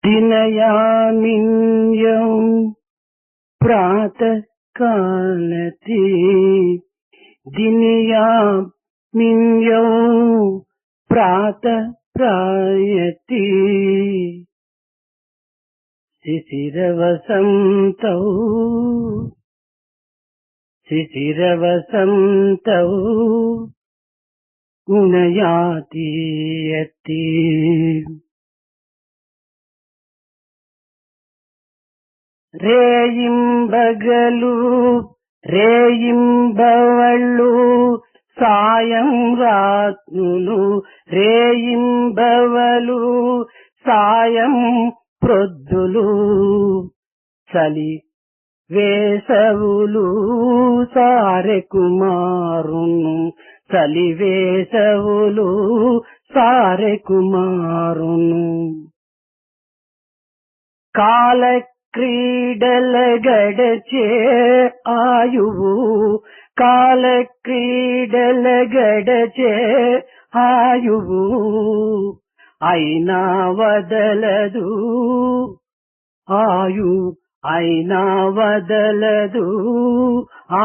दिनयामिन्यं प्रातःकालते दिनयामिन्यं प्रातः प्रायते शिशिरवसन्तौ गुणयाति यति రేయింబగలు రేయింబవళ్ళు సాయం రాత్రులు రేయింబవలు సాయం ప్రొద్దులు చలి వేసవులు సారె కుమారును చలి వేసవులు సారె కుమారును కాల క్రీడల గడచే ఆయువు కాల క్రీడల గడచే ఆయువు అయినా వదలదు ఆయు అయినా వదలదు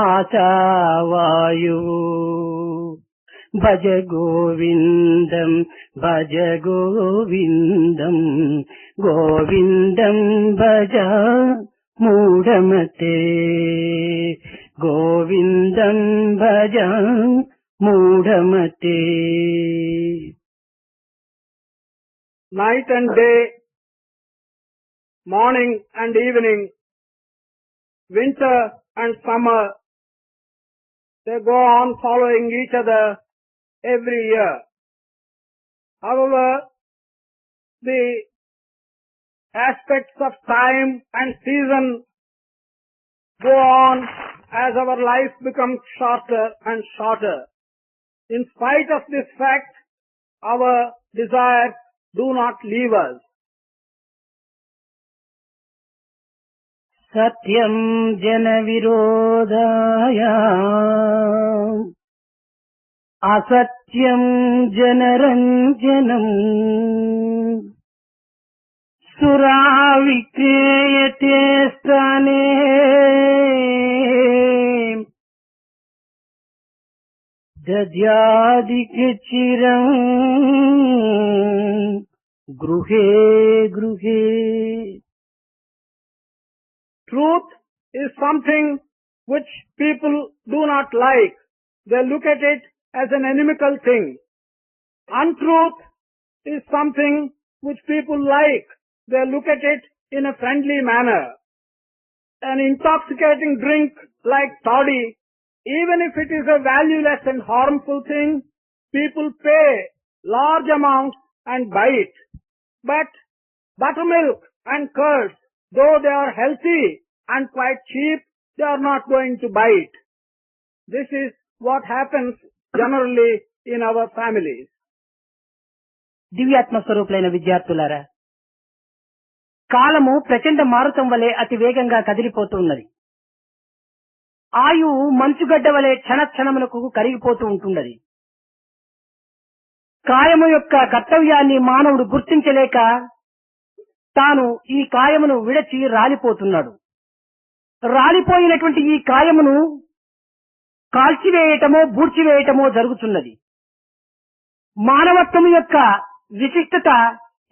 ఆశావాయువు భజ గోవిందం భజ గోవిందం గోవిందం భజ మూఢమతే గోవిందం భజ మూఢమతే. Night and day, morning and evening, winter and summer, they go on following each other every year. However, the aspects of time and season go on as our life becomes shorter and shorter. In spite of this fact, our desires do not leave us. Satyam jana virodhaya asatyam janaranjanam sura vikriyate stane dadyadikichiram gruhe gruhe. Truth is something which people do not like. They look at it as an inimical thing. Untruth is something which people like. They look at it in a friendly manner. An intoxicating drink like toddy, even if it is a valueless and harmful thing, people pay large amounts and buy it. But buttermilk and curds, though they are healthy and quite cheap, they are not going to buy it. This is what happens generally in our families. దివ్యాత్మ స్వరూపులైన విద్యార్థులారా, కాలము ప్రచండ మారుతం వలె అతి వేగంగా కదిలిపోతూ ఉన్నది. ఆయువు మంచుగడ్డ వలె క్షణక్షణములకు కరిగిపోతూ ఉంటున్నది. కాయము యొక్క కర్తవ్యాన్ని మానవుడు గుర్తించలేక తాను ఈ కాయమును విడచి రాలిపోతున్నాడు. రాలిపోయినటువంటి ఈ కాయమును కాల్చివేయటమో బూడ్చివేయటమో జరుగుతున్నది. మానవత్వం యొక్క విశిష్టత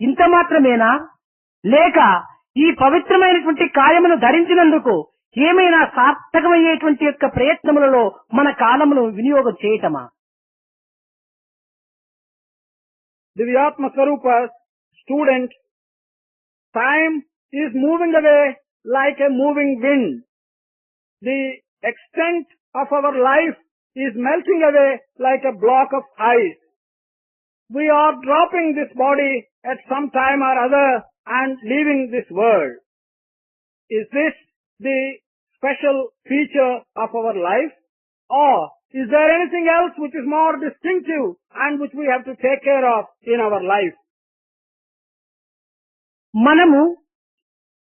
ఇంత మాత్రమేనా, లేక ఈ పవిత్రమైనటువంటి కాయమును ధరించినందుకు ఏమైనా సార్థకమయ్యేటువంటి యొక్క ప్రయత్నములలో మన కాలమును వినియోగం చేయటమా? Divyatma Swarupa's student, time is moving away like a moving wind. The extent of our life is melting away like a block of ice. We are dropping this body at some time or other and leaving this world. Is this the special feature of our life? Or is there anything else which is more distinctive and which we have to take care of in our life? మనము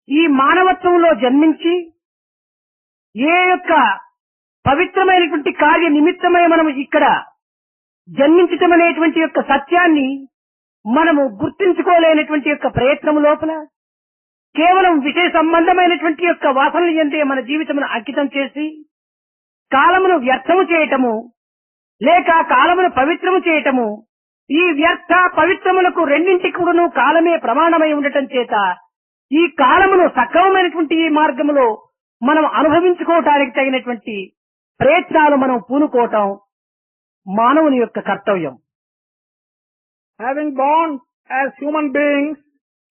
ఈ మానవత్వంలో జన్మించి ఏ యొక్క పవిత్రమైనటువంటి కార్య నిమిత్తమై మనము ఇక్కడ జన్మించటం అనేటువంటి యొక్క సత్యాన్ని మనము గుర్తించుకోలేనటువంటి యొక్క ప్రయత్నం లోపల కేవలం విషయ సంబంధమైనటువంటి యొక్క వాసనలు ఎందే మన జీవితమును అంకితం చేసి కాలమును వ్యర్థము చేయటము లేక కాలమును పవిత్రము చేయటము, ఈ వ్యర్థ పవిత్రములకు రెండింటికి కూడాను కాలమే ప్రమాణమై ఉండటం చేత ఈ కాలమును సక్రమమైనటువంటి ఈ మార్గములో మనం అనుభవించుకోవటానికి తగినటువంటి ప్రయత్నాలు మనం పూనుకోవటం మానవుని యొక్క కర్తవ్యం. Having born as human beings,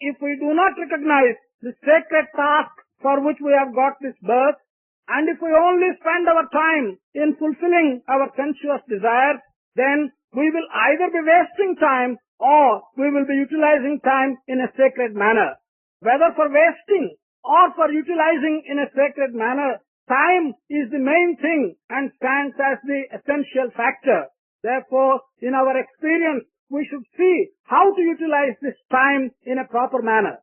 if we do not recognize the sacred task for which we have got this birth, and if we only spend our time in fulfilling our sensuous desires, then we will either be wasting time or we will be utilizing time in a sacred manner. Whether for wasting or for utilizing in a sacred manner, time is the main thing and stands as the essential factor. Therefore, in our experience, we should see how to utilize this time in a proper manner.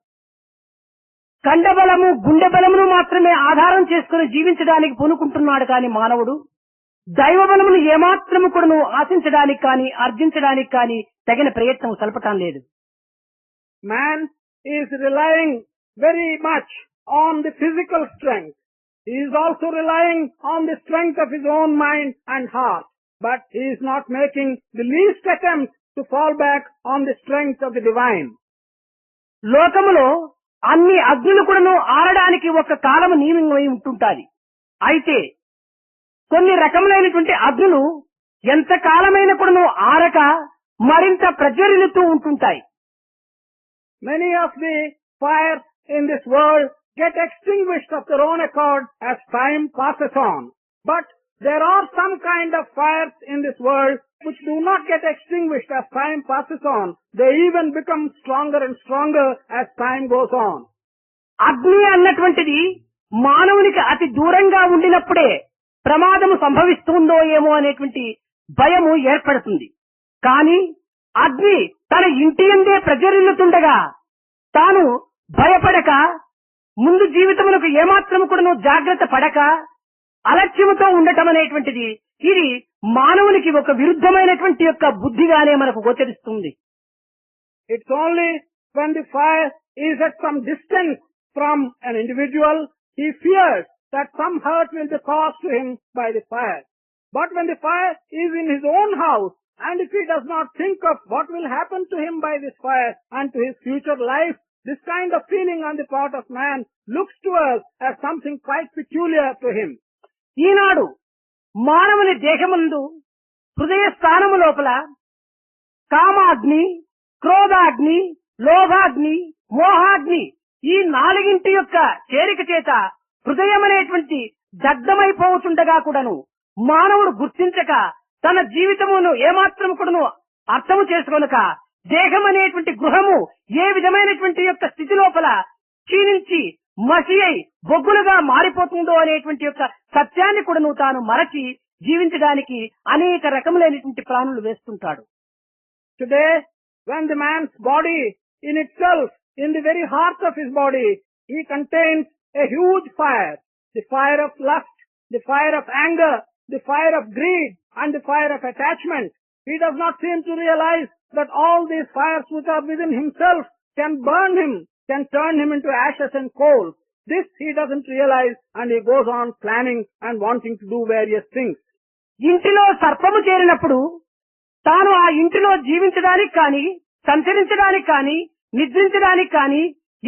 కండబలము గుండె బలమును మాత్రమే ఆధారం చేసుకుని జీవించడానికి పూనుకుంటున్నాడు కాని మానవుడు దైవ బలమును ఏమాత్రము కూడాను ఆశించడానికి కాని ఆర్జించడానికి కాని తగిన ప్రయత్నం సల్పటం లేదు. Man is relying very much on the physical strength. He is also relying on the strength of his own mind and heart, but he is not making the least attempt to fall back on the strength of the divine. లోకములో అన్ని అగ్నులు కూడాను ఆరడానికి ఒక కాలము నియమమై ఉంటుంటాది. అయితే కొన్ని రకములైనటువంటి అగ్నులు ఎంత కాలమైన కూడాను ఆరక మరింత ప్రజ్వరిల్లుతూ ఉంటుంటాయి. Many of the fires in this world get extinguished of their own accord as time passes on. But there are some kind of fires in this world which do not get extinguished as time passes on. They even become stronger and stronger as time goes on. అగ్ని అన్నటువంటిది మానవునికి అతి దూరంగా ఉండినప్పుడే ప్రమాదము సంభవిస్తుందో ఏమో అనేటువంటి భయము ఏర్పడుతుంది. కానీ అగ్ని తన ఇంటి యందే ప్రజ్వరిల్లుతుండగా తాను భయపడక ముందు జీవితమునకు ఏమాత్రము కూడాను జాగ్రత్త పడక అలక్ష్యముతో ఉండటం అనేటువంటిది ఇది మానవునికి ఒక విరుద్ధమైనటువంటి యొక్క బుద్ధిగానే మనకు గోచరిస్తుంది. It's only when the fire is at some distance from an individual, he fears that some hurt will be caused to him by the fire. But when the fire is in his own house, and if he does not think of what will happen to him by this fire and to his future life, this kind of feeling on the part of man looks to us as something quite peculiar to him. ఈనాడు మానవుని దేహమందు హృదయ స్థానము లోపల కామాగ్ని, క్రోధాగ్ని, లోభాగ్ని, మోహాగ్ని ఈ నాలుగింటి యొక్క చేరిక చేత హృదయం అనేటువంటి దగ్ధమైపోతుండగా కూడాను మానవుడు గుర్తించక తన జీవితమును ఏమాత్రం కూడాను అర్థము చేసుకోనక దేహం అనేటువంటి గృహము ఏ విధమైనటువంటి యొక్క స్థితి లోపల క్షీణించి మసి అయి బొగ్గులుగా మారిపోతుందో అనేటువంటి యొక్క సత్యాన్ని కూడాను తాను మరచి జీవించడానికి అనేక రకములైనటువంటి ప్రాణులు వేస్తుంటాడు. Today, when the man's body in itself, in the very heart of his body, he contains a huge fire, the fire of lust, the fire of anger, the fire of greed, and the fire of attachment. He does not seem to realize that all these fires which are within himself can burn him, can turn him into ashes and coals. This he doesn't realize, and he goes on planning and wanting to do various things. ఇంటిలో సర్పము చేరినప్పుడు తాను ఆ ఇంటిలో జీవించడానికి కానీ సంచరించడానికి కానీ నిద్రించడానికి కానీ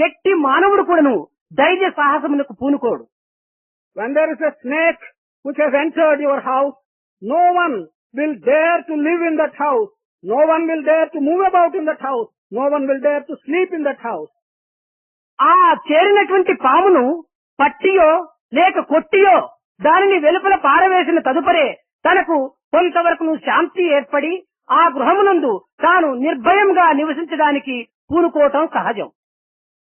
ఎట్టి మానవుడు కూడాను ధైర్య సాహసములకు పూనుకోడు. When there is a snake which has entered your house, no one will dare to live in that house. No one will dare to move about in that house. No one will dare to sleep in that house. ఆ చేరినటువంటి పామును పట్టియో లేక కొట్టియో దానిని వెలుపల పారవేసిన తదుపరే తనకు కొంతవరకు శాంతి ఏర్పడి ఆ గృహమునందు తాను నిర్భయంగా నివసించడానికి పూనుకోవటం సహజం.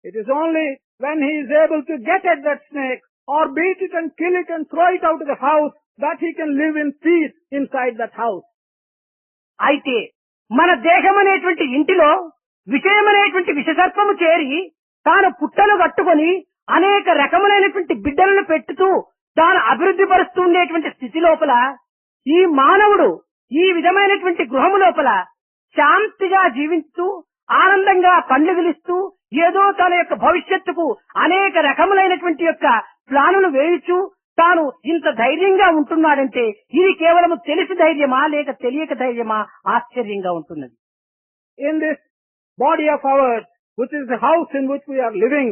It is only when he is able to get at that snake or beat it and kill it and throw it out of the house that he can live in peace inside that house. అయితే మన దేహం అనేటువంటి ఇంటిలో విషయమనేటువంటి విషసర్పము చేరి తాను పుట్టలు కట్టుకొని అనేక రకములైనటువంటి బిడ్డలను పెట్టుతూ తాను అభివృద్ధి పరుస్తూ ఉండేటువంటి స్థితి లోపల ఈ మానవుడు ఈ విధమైనటువంటి గృహము లోపల శాంతిగా జీవిస్తూ ఆనందంగా పండ్లు విలుస్తూ ఏదో తన యొక్క భవిష్యత్తుకు అనేక రకములైనటువంటి యొక్క ప్లానులు వేయచ్చు తాను ఇంత ధైర్యంగా ఉంటున్నాడంటే ఇది కేవలం తెలిసి ధైర్యమా లేక తెలియక ధైర్యమా ఆశ్చర్యంగా ఉంటున్నది. In this body of ours, which is the house in which we are living,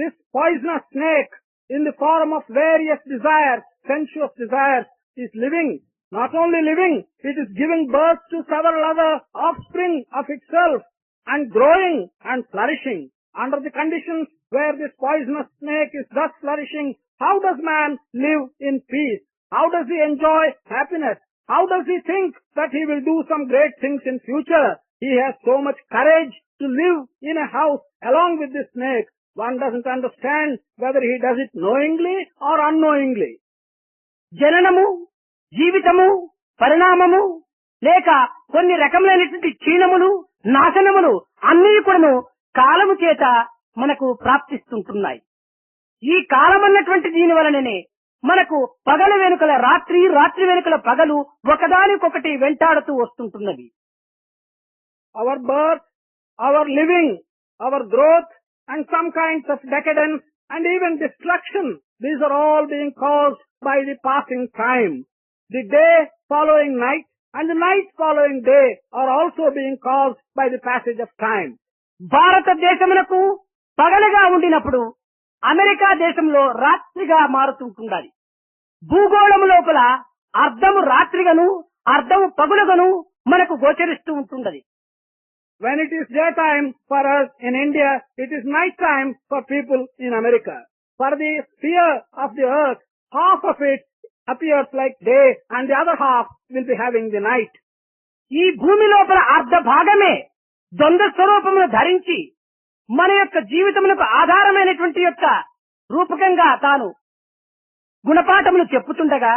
this poisonous snake in the form of various desires, sensuous desires, is living. Not only living, it is giving birth to several other offspring of itself and growing and flourishing. Under the conditions where this poisonous snake is thus flourishing, how does man live in peace? How does he enjoy happiness? How does he think that he will do some great things in future? He has so much courage to live in a house along with this snake. One doesn't understand whether he does it knowingly or unknowingly. జననము, జీవితము, పరిణామము లేక కొన్ని రకములైనటువంటి క్షీణములు, నాశనములు అన్నీ కూడాను కాలము చేత మనకు ప్రాప్తిస్తుంటున్నాయి. ఈ కాలం అన్నటువంటి దీని వలననే మనకు పగలు వెనుకల రాత్రి, రాత్రి వెనుకల పగలు ఒకదానికొకటి వెంటాడుతూ వస్తుంటున్నవి. Our birth, our living, our growth, and some kinds of decadence and even destruction, these are all being caused by the passing time. The day following night and the night following day are also being caused by the passage of time. భారతదేశమునకు పగలుగా ఉండినప్పుడు America దేశంలో రాత్రిగా మారుతుంటుండాలి. భూగోళము లోపల అర్ధము రాత్రిగను అర్ధము పగులుగను మనకు గోచరిస్తూ ఉంటుండది. When it is daytime for us in India, it is night time for people in America. For the sphere of the earth, half of it appears like day and the other half will be having the night. ఈ భూమి లోపల అర్ధ భాగమే ద్వంద్వ స్వరూపమును ధరించి మన యొక్క జీవితమునకు ఆధారమైనటువంటి యొక్క రూపకంగా తాను గుణపాఠములు చెప్పుతుండగా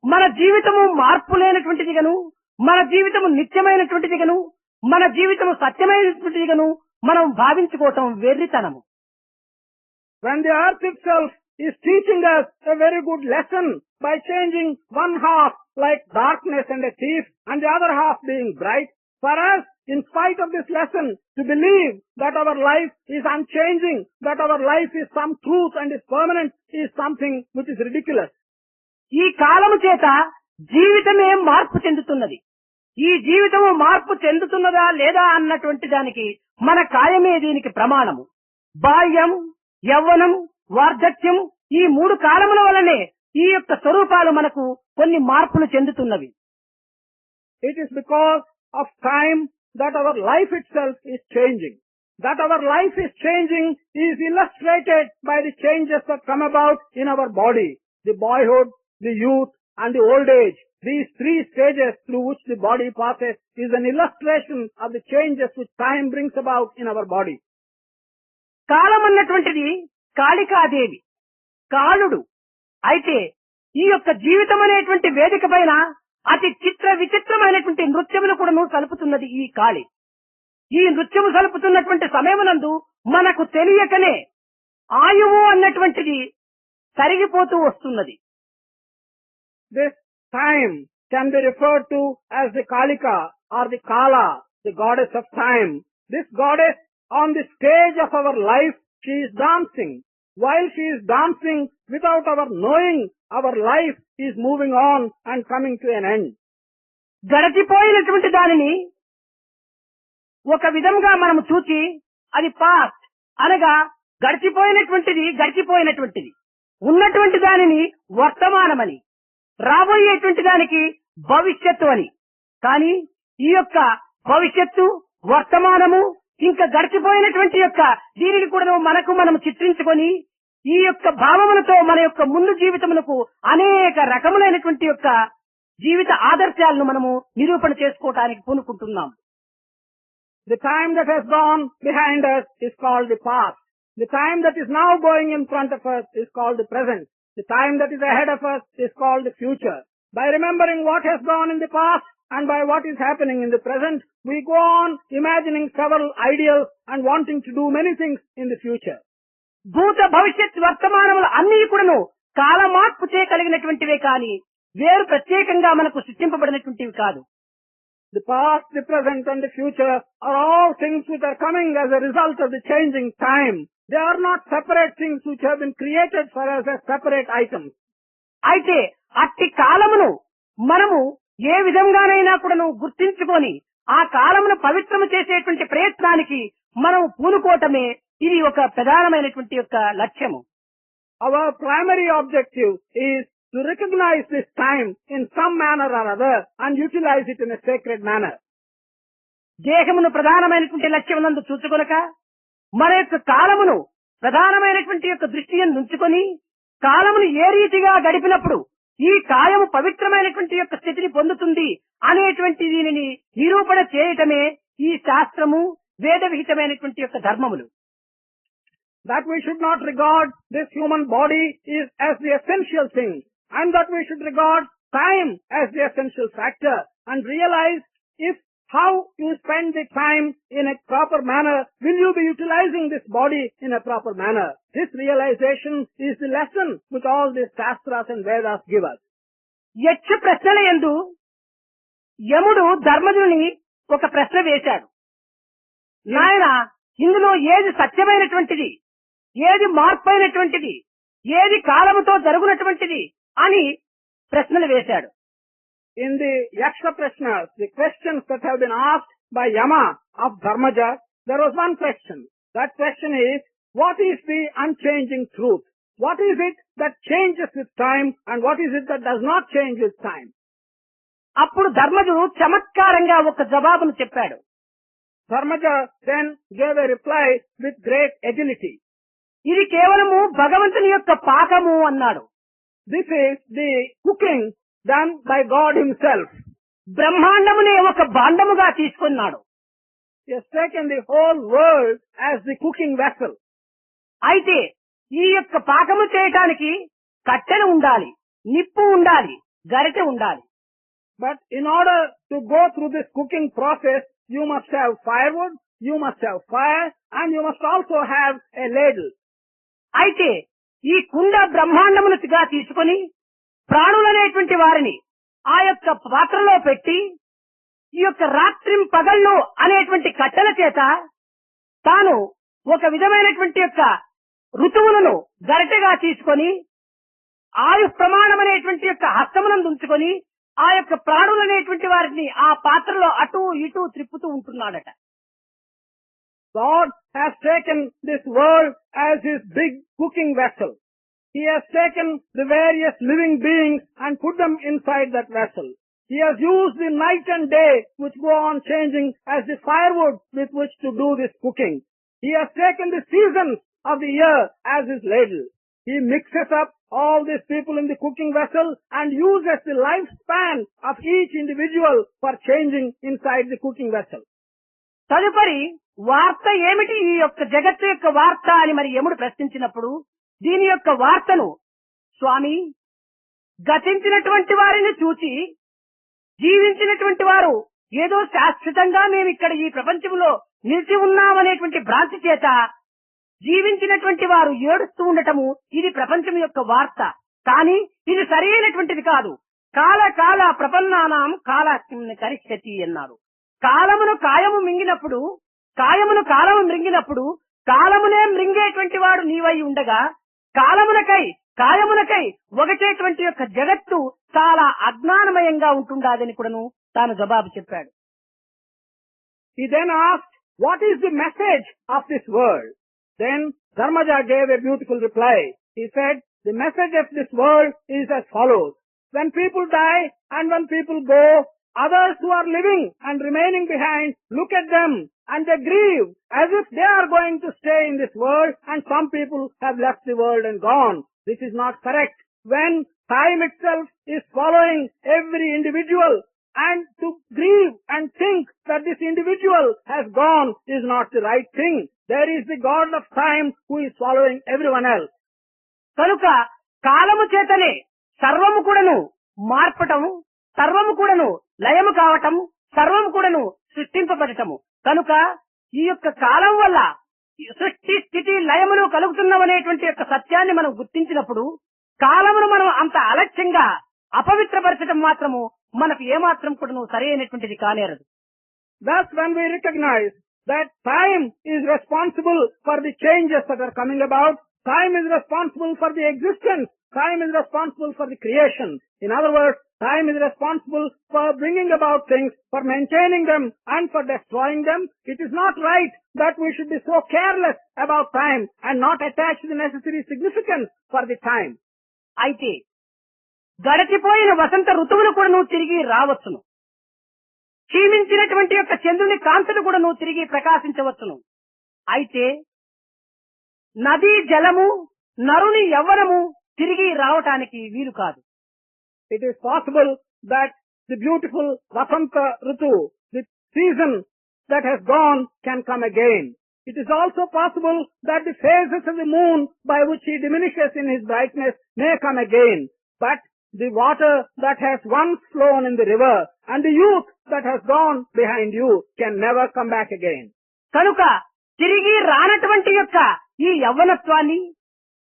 మన జీవితము మార్పు లేనటువంటిదిగను, మన జీవితము నిత్యమైనటువంటిదిగను, మన జీవితము సత్యమైనటువంటిదిగను మనం భావించుకోవటం వెర్రితనము. When the earth itself is teaching us a very good lesson by changing one half like darkness and a thief and the other half being bright, for us, in spite of this lesson, to believe that our life is unchanging, that our life is some truth and is permanent, is something which is ridiculous. ఈ కాలము చేత జీవితమే మార్పు చెందుతున్నది. ఈ జీవితము మార్పు చెందుతున్నదా లేదా అన్నటువంటి దానికి మన కాయమే దీనికి ప్రమాణము. బాల్యం, యవ్వనం, వార్ధక్యం ఈ మూడు కాలముల వలనే ఈ యొక్క స్వరూపాలు మనకు కొన్ని మార్పులు చెందుతున్నవి. It is because of time that our life itself is changing. That our life is changing is illustrated by the changes that come about in our body. The boyhood, the youth and the old age. These three stages through which the body passes is an illustration of the changes which time brings about in our body. కాలం అన్నటువంటిది కాళికాదేవి, కాళుడు. అయితే ఈ యొక్క జీవితం అనేటువంటి వేదిక పైన అతి చిత్ర విచిత్రమైనటువంటి నృత్యమును కూడా సలుపుతున్నది ఈ కాళి. ఈ నృత్యము సలుపుతున్నటువంటి సమయమునందు మనకు తెలియకనే ఆయువు అన్నటువంటిది తరిగిపోతూ వస్తున్నది. This time can be referred to as the Kalika or the Kala, the goddess of time. This goddess on the stage of our life, she is dancing. While she is dancing, without our knowing, our life is moving on and coming to an end. గడిచిపోయినటువంటి దానిని ఒక విధంగా మనము చూచి అది past అనగా గడిచిపోయినటువంటిది ఉన్నటువంటి దానిని వర్తమానమని, రాబోయేటువంటి దానికి భవిష్యత్తు అని. కానీ ఈ యొక్క భవిష్యత్తు, వర్తమానము ఇంకా గడిచిపోయినటువంటి యొక్క దీనిని కూడా మనము చిత్రించుకొని ఈ యొక్క భావములతో మన యొక్క ముందు జీవితమునకు అనేక రకములైనటువంటి యొక్క జీవిత ఆదర్శాలను మనము నిరూపణ చేసుకోవటానికి పూనుకుంటున్నాం. The time that has gone behind us is called the past. The time that is now going in front of us is called the present. The time that is ahead of us is called the future. By remembering what has gone in the past and by what is happening in the present, we go on imagining several ideals and wanting to do many things in the future. భూత భవిష్యత్ వర్తమానములు అన్ని కూడాను కాల మార్పు చేయగలిగినటువంటివే కానీ వేరు ప్రత్యేకంగా మనకు సృష్టింపబడినటువంటివి కాదు. The past, the present and the future are all things which are coming as a result of the changing time. They are not separate things which have been created for us as separate items. అయితే అట్టి కాలమును మనము ఏ విధంగానైనా కూడాను గుర్తించుకొని ఆ కాలమును పవిత్రము చేసేటువంటి ప్రయత్నానికి మనం పూనుకోవటమే ఇది ఒక ప్రధానమైనటువంటి యొక్క లక్ష్యము. Our primary objective is to recognize this time in some manner or other and utilize it in a sacred manner. దేహమును ప్రధానమైనటువంటి లక్ష్యమునందు చూచుకొనక మన యొక్క కాలమును ప్రధానమైనటువంటి యొక్క దృష్టిని ఉంచుకొని కాలమును ఏ రీతిగా గడిపినప్పుడు ఈ కాయము పవిత్రమైనటువంటి యొక్క స్థితిని పొందుతుంది అనేటువంటి దీనిని నిరూపణ చేయటమే ఈ శాస్త్రము వేద విహితమైనటువంటి యొక్క ధర్మములు. That we should not regard this human body is as the essential thing, and that we should regard time as the essential factor, and realize if how you spend the time in a proper manner, will you be utilizing this body in a proper manner. This realization is the lesson which all these Shastras and Vedas give us. యక్ష ప్రశ్నల యందు యముడు ధర్మజుని ఒక ప్రశ్న వేశాడు. నాయన, ఇందులో ఏది సత్యమైనటువంటిది, ఏది మార్పైనటువంటిది, ఏది కాలముతో జరుగునటువంటిది అని ప్రశ్నలు వేశాడు. In the Yaksha Prashnas, the questions that have been asked by Yama of Dharmaja, there was one question. That question is, what is the unchanging truth? What is it that changes with time and what is it that does not change with time? అప్పుడు ధర్మజుడు చమత్కారంగా ఒక జవాబును చెప్పాడు. Dharmaja then gave a reply with great agility. ఇది కేవలము భగవంతుని యొక్క పాకము అన్నాడు. This is the cooking done by God himself. బ్రహ్మాండమునే ఒక భాండముగా తీసుకున్నాడు. He has taken the whole world as the cooking vessel. అయితే ఈ యొక్క పాకము చేయటానికి కట్టెలు ఉండాలి, నిప్పు ఉండాలి, గరిటె ఉండాలి. But in order to go through this cooking process, you must have firewood, you must have fire, and you must also have a ladle. అయితే ఈ కుండ బ్రహ్మాండమునుగా తీసుకొని ప్రాణులనేటువంటి వారిని ఆ యొక్క పాత్రలో పెట్టి ఈ యొక్క రాత్రిం పగళ్ళు అనేటువంటి కట్టెల చేత తాను ఒక విధమైనటువంటి యొక్క ఋతువులను గరిటెగా తీసుకొని ఆయు ప్రమాణం అనేటువంటి యొక్క హస్తమునందు ఉంచుకొని ఆ యొక్క ప్రాణులనేటువంటి వారిని ఆ పాత్రలో అటు ఇటు త్రిప్పుతూ ఉంటున్నాడట. God has taken this world as his big cooking vessel. He has taken the various living beings and put them inside that vessel. He has used the night and day which go on changing as the firewood with which to do this cooking. He has taken the seasons of the year as his ladle. He mixes up all these people in the cooking vessel and uses the lifespan of each individual for changing inside the cooking vessel. తదుపరి వార్త ఏమిటి, ఈ యొక్క జగత్తు యొక్క వార్త అని మరి యముడు ప్రశ్నించినప్పుడు దీని యొక్క వార్తను, స్వామి, గతించినటువంటి వారిని చూచి జీవించినటువంటి వారు ఏదో శాశ్వతంగా మేము ఇక్కడ ఈ ప్రపంచంలో నిలిచి ఉన్నామనేటువంటి భ్రాంతి చేత జీవించినటువంటి వారు ఏడుస్తూ ఉండటము ఇది ప్రపంచం యొక్క వార్త. కానీ ఇది సరైనటువంటిది కాదు. కాల కాల ప్రపన్నానాం కాల కరిష్యతి అన్నారు. కాలమును కాయము మింగినప్పుడు, కాయమును కాలము మృంగినప్పుడు కాలమునే మృంగేటువంటి వాడు నీవై ఉండగా కాలమునకై కాయమునకై ఒకటేటువంటి యొక్క జగత్తు చాలా అజ్ఞానమయంగా ఉంటుండాదని కూడాను తాను జవాబు చెప్పాడు. He then asked, what is the message of this world? Then Dharmaja gave a beautiful reply. He said, the message of this world is as follows. When people die and when people go, others who are living and remaining behind look at them and they grieve as if they are going to stay in this world and some people have left the world and gone. This is not correct. When time itself is following every individual, and to grieve and think that this individual has gone is not the right thing. There is the God of time who is following everyone else. కనుక కాలము చేతనే సర్వము కూడాను మార్పటము, సర్వము కూడాను లయము కావటము, సర్వము కూడాను సృష్టింపబడటము. కనుక ఈ యొక్క కాలం వల్ల సృష్టి స్థితి లయములు కలుగుతున్నవనేటువంటి యొక్క సత్యాన్ని మనం గుర్తించినప్పుడు కాలమును మనం అంత అలక్ష్యంగా అపవిత్రపరచడం మాత్రము మనకు ఏమాత్రం కూడా నువ్వు సరైనటువంటిది కానేరదు. Thus, when we recognize that time is responsible for the changes that are coming about, time is responsible for the existence, time is responsible for the creation. In other words, time is responsible for bringing about things, for maintaining them and for destroying them. It is not right that we should be so careless about time and not attach the necessary significance for the time. అయితే గడిచిపోయిన వసంత ఋతువును కూడా నువ్వు తిరిగి రావచ్చును. క్షీణించినటువంటి యొక్క చంద్రుని కాంతులు కూడా నువ్వు తిరిగి ప్రకాశించవచ్చును. అయితే నదీ జలము, నరుని యవ్వనము తిరిగి రావటానికి వీలు కాదు. It is possible that the beautiful Vasanta Ritu, the season that has gone, can come again. It is also possible that the phases of the moon by which he diminishes in his brightness may come again. But the water that has once flown in the river and the youth that has gone behind you can never come back again. కనుక తిరిగి రానటువంటి యొక్క ఈ యవ్వనత్వాన్ని,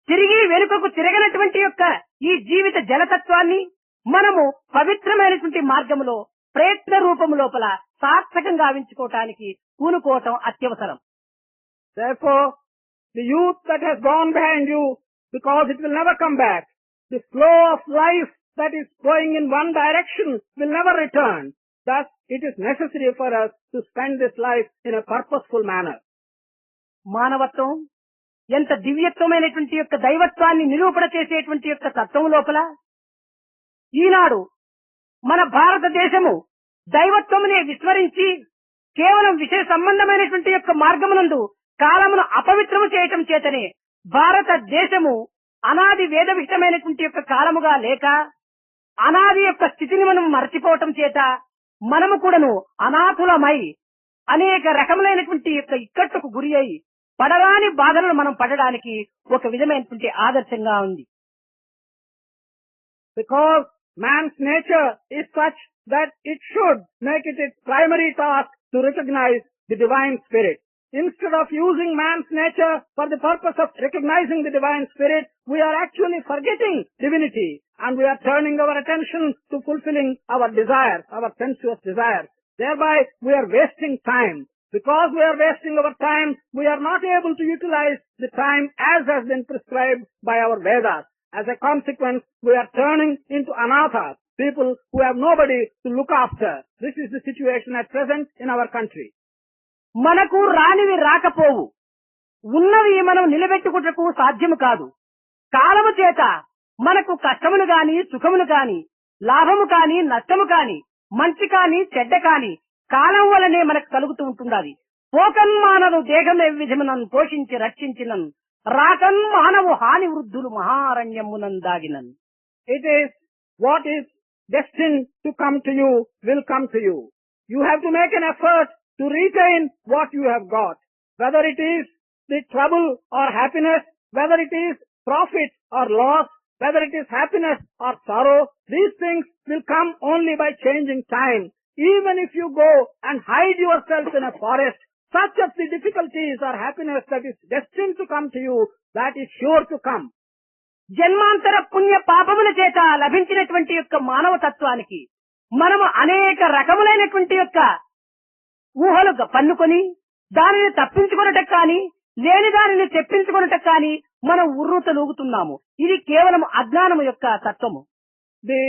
తిరిగి వెనుకకు తిరగనటువంటి యొక్క ఈ జీవిత జలతత్వాన్ని మనము పవిత్రమైనటువంటి మార్గములో ప్రయత్న రూపము లోపల సార్థకంగా గావించుకోవటానికి పూనుకోవటం అత్యవసరం. Therefore, the youth that has gone behind you, because it will never come back, the flow of life that is going in one direction will never return. Thus, it is necessary for us to spend this life in a purposeful manner. మానవత్వం ఎంత దివ్యత్వమైనటువంటి యొక్క దైవత్వాన్ని నిరూపణ చేసేటువంటి యొక్క తత్వం లోపల ఈనాడు మన భారతదేశము దైవత్వమునే విస్మరించి కేవలం విషయ సంబంధమైనటువంటి యొక్క మార్గమునందు కాలమును అపవిత్రము చేయటం చేతనే భారతదేశము అనాది వేదవిహితమైనటువంటి యొక్క కాలముగా లేక అనాది యొక్క స్థితిని మనం మరచిపోవటం చేత మనము కూడాను అనాథులమై అనేక రకములైనటువంటి యొక్క ఇక్కట్టుకు గురి అయి పడరాని బాధలను మనం పడడానికి ఒక విధమైనటువంటి ఆదర్శంగా ఉంది. Because man's nature is such that it should make it its primary task to recognize the divine spirit. Instead of using man's nature for the purpose of recognizing the divine spirit, we are actually forgetting divinity and we are turning our attention to fulfilling our desires, our sensuous desires. Thereby, we are wasting time. Because we are wasting our time, we are not able to utilize the time as has been prescribed by our Vedas. As a consequence, we are turning into anathas, people who have nobody to look after. This is the situation at present in our country. మనకు రానివి రాకపోవు, ఉన్నవి మనం నిలబెట్టుకుటకు సాధ్యము కాదు. కాలము చేత మనకు కష్టములు గాని, సుఖములు గాని, లాభము కాని, నష్టము కాని, మంచి కాని, చెడ్డ కాని కాలం వలనే మనకు కలుగుతూ ఉంటున్నది. పోకన్మానను దేహం ఏ విధమునను పోషించి రక్షించినన్ రాకన్మానవు హాని వృద్ధులు మహారణ్యమునందాగినన్ దాగినన్. It is what is destined to come to you will come to you. You have to make an effort to retain what you have got. Whether it is the trouble or happiness, whether it is profit or loss, whether it is happiness or sorrow, these things will come only by changing time. Even if you go and hide yourself in a forest, such of the difficulties or happiness that is destined to come to you, that is sure to come. జన్మాంతర పుణ్య పాపముల చేత లభించినటువంటి యొక్క మానవ తత్వానికి మనము అనేక రకములైనటువంటి యొక్క ఊహలు పన్నుకొని దానిని తప్పించుకొనటం కానీ, లేని దానిని తెప్పించుకొనటం కానీ మనం ఉర్రూతలూగుతున్నాము. ఇది కేవలం అజ్ఞానము యొక్క తత్వము. The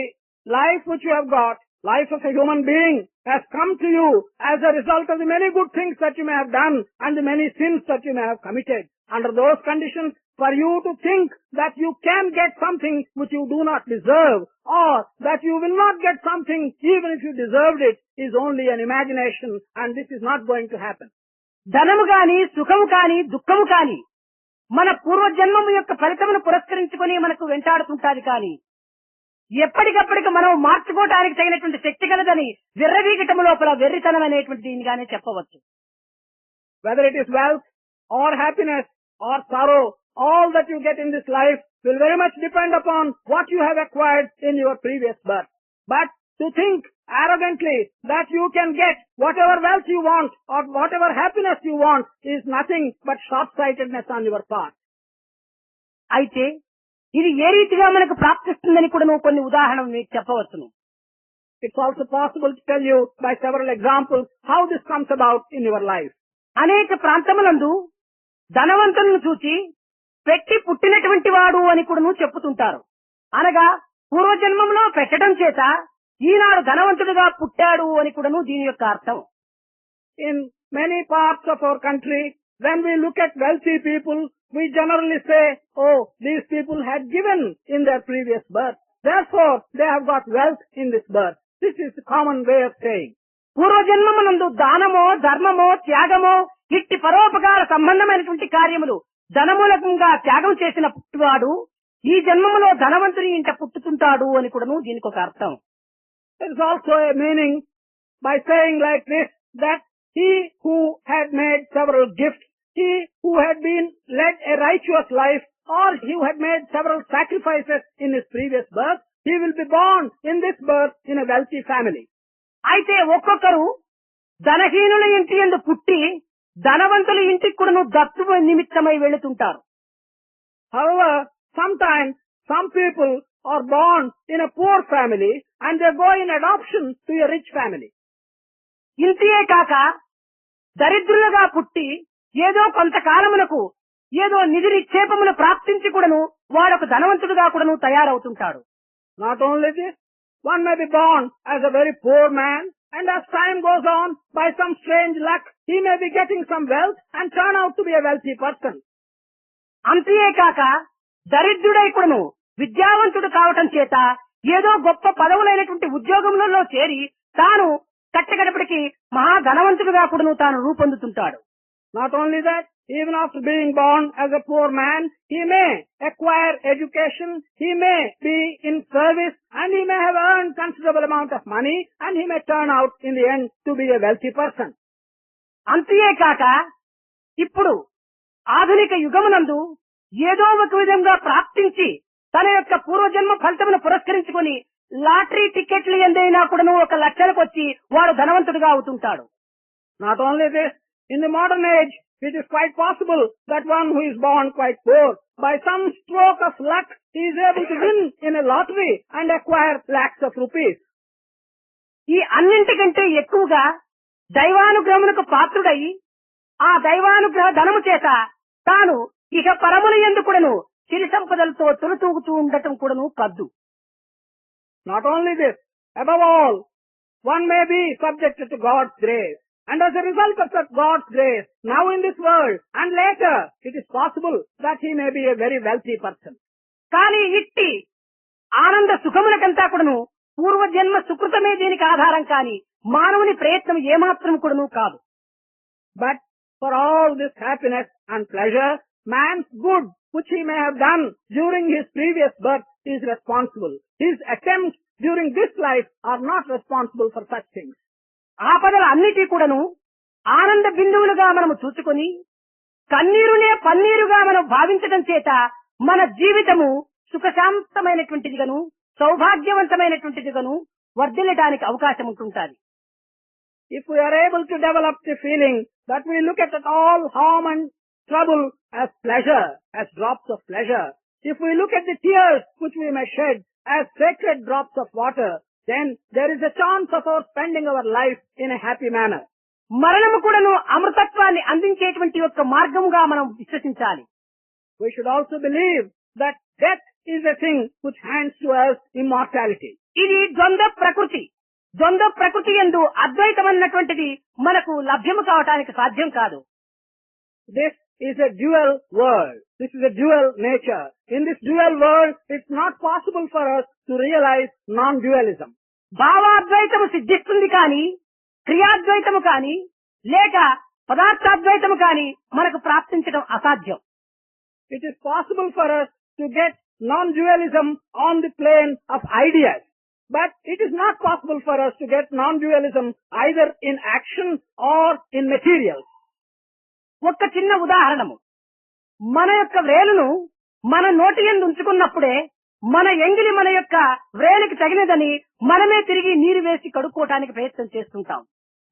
life which you have got, life of a human being, has come to you as a result of the many good things that you may have done and the many sins that you may have committed. Under those conditions, for you to think that you can get something which you do not deserve, or that you will not get something even if you deserved it, is only an imagination, and this is not going to happen. ధనము కాని, సుఖము కాని, దుఃఖము కాని మన పూర్వజన్మము యొక్క ఫలితమును పురస్కరించుకొని మనకు వెంటాడుతుంటాది కానీ ఎప్పటికప్పటికి మనం మార్చుకోవడానికి తగినటువంటి శక్తి కలదని విర్రవీగటము లోపల వెర్రితనం అనేటువంటి దీనిగానే చెప్పవచ్చు. Whether it is wealth or happiness or sorrow, all that you get in this life will very much depend upon what you have acquired in your previous birth. But to think arrogantly that you can get whatever wealth you want or whatever happiness you want is nothing but short-sightedness on your part. అయితే ఇది ఏ రీతిగా మనకు ప్రాప్తిస్తుందని కూడా నువ్వు కొన్ని ఉదాహరణలు మీకు చెప్పవచ్చును. It's also possible to tell you by several examples how this comes about in your life. అనేక ప్రాంతములందు ధనవంతులను చూచి పెట్టి పుట్టినటువంటి వాడు అని కూడా చెప్పుతుంటారు. అనగా పూర్వజన్మంలో పెట్టడం చేత ఈనాడు ధనవంతుడిగా పుట్టాడు అని కూడా దీని యొక్క అర్థం. In many parts of our country, when we look at wealthy people, we generally say, oh, these people had given in their previous birth. Therefore, they have got wealth in this birth. This is the common way of saying. పూర్వజన్మమునందు దానమో ధర్మమో త్యాగమో ఇట్టి పరోపకార సంబంధమైనటువంటి కార్యములు ధనమూలకంగా త్యాగం చేసిన పుట్టివాడు ఈ జన్మములో ధనవంతుని ఇంట పుట్టుతుంటాడు అని కూడా దీనికి ఒక అర్థం. There is also a meaning by saying like this, that he who had made several gifts, he who had been led a righteous life, or he who had made several sacrifices in his previous birth, he will be born in this birth in a wealthy family. అయితే ఒక్కొక్కరు ధనహీనుల ఇంటి యందు పుట్టి ధనవంతుల ఇంటికి కూడా దత్తు నిమిత్తమై వెళుతుంటారు. However, sometimes some people are born in a poor family and they go in adoption to a rich family. ఇంటియే కాక దరిద్రులుగా పుట్టి ఏదో కొంతకాలమునకు ఏదో నిధి నిక్షేపమును ప్రాప్తించి కూడాను వాడొక ధనవంతుడుగా కూడాను తయారవుతుంటాడు. Not only this, one may be born as a very poor man, and as time goes on, by some strange luck, he may be getting some wealth and turn out to be a wealthy person. అంతే కాక దరిద్రుడై కూడాను విద్యావంతుడు కావటం చేత ఏదో గొప్ప పదవులైనటువంటి ఉద్యోగములలో చేరి తాను కట్టగడపడికి మహా ధనవంతుడుగా కూడాను తాను రూపొందుతుంటాడు. Not only that, even after being born as a poor man, he may acquire education, he may be in service, and he may have earned considerable amount of money, and he may turn out in the end to be a wealthy person. అంతే కాక ఇప్పుడు ఆధునిక యుగమునందు ఏదో ఒక విధంగా ప్రాప్తించి తన యొక్క పూర్వజన్మ ఫలితమును పురస్కరించుకొని లాటరీ టికెట్లు ఎందైనా కూడాను 1 లక్షలకు వచ్చి వాడు ధనవంతుడిగా అవుతుంటాడు. Not only this, in the modern age, it is quite possible that one who is born quite poor, by some stroke of luck, he is able to win in a lottery and acquire lakhs of rupees. ఈ అన్నింటికంటే ఎక్కువగా దైవానుగ్రహమునకు పాత్రుడై ఆ దైవానుగ్రహ ధనము చేత తాను ఇక పరముల యందు కూడాను సిరి సంపదలతో తొలతూగుతూ ఉండటం కూడాను కద్దు. Not only this, above all, one may be subjected to God's grace. And as a result of that God's grace, now in this world and later, it is possible that he may be a very wealthy person. కానీ ఇట్టి ఆనంద సుఖములకంతా కూడాను పూర్వజన్మ సుకృతమే దీనికి ఆధారం కాని మానవుని ప్రయత్నం ఏమాత్రం కూడాను కాదు. But for all this happiness and pleasure, man's good, which he may have done during his previous birth, is responsible. His attempts during this life are not responsible for such things. ఆపదల అన్నిటి కూడాను ఆనంద బిందువులుగా మనము చూసుకొని కన్నీరునే పన్నీరుగా మనం భావించడం చేత మన జీవితము సుఖశాంతమైనటువంటిదిగాను సౌభాగ్యవంతమైనటువంటిదిగాను వర్ధిల్లడానికి అవకాశం ఉంటుంటుంది. If we are able to develop the feeling that we look at all harm and trouble as pleasure, as drops of pleasure, if we look at the tears which we may shed as sacred drops of water, then there is a chance of our spending our life in a happy manner. మరణము కూడాను అమృతత్వాన్ని అందించేటువంటి యొక్క మార్గముగా మనం విశ్వసించాలి. We should also believe that death is a thing which hands to us immortality. ఇది ద్వంద్వ ప్రకృతి. ద్వంద్వ ప్రకృతి యందు అద్వైతమైనటువంటిది మనకు లభ్యము కావటానికి సాధ్యం కాదు. This is a dual world. This is a dual nature. In this dual world, it's not possible for us to realize non-dualism. భావాద్వైతము సిద్ధిస్తుంది కానీ క్రియాద్వైతము కానీ లేక పదార్థాద్వైతము కానీ మనకు ప్రాప్తించడం అసాధ్యం. It is possible for us to get non-dualism on the plane of ideas, but it is not possible for us to get non-dualism either in action or in materials. ఒక్క చిన్న ఉదాహరణము, మన యొక్క వ్రేలును మన నోటి యందు ఉంచుకున్నప్పుడే మన ఎంగిలి మన యొక్క వ్రేలికి తగినదని మనమే తిరిగి నీరు వేసి కడుక్కోవటానికి ప్రయత్నం చేస్తుంటాం.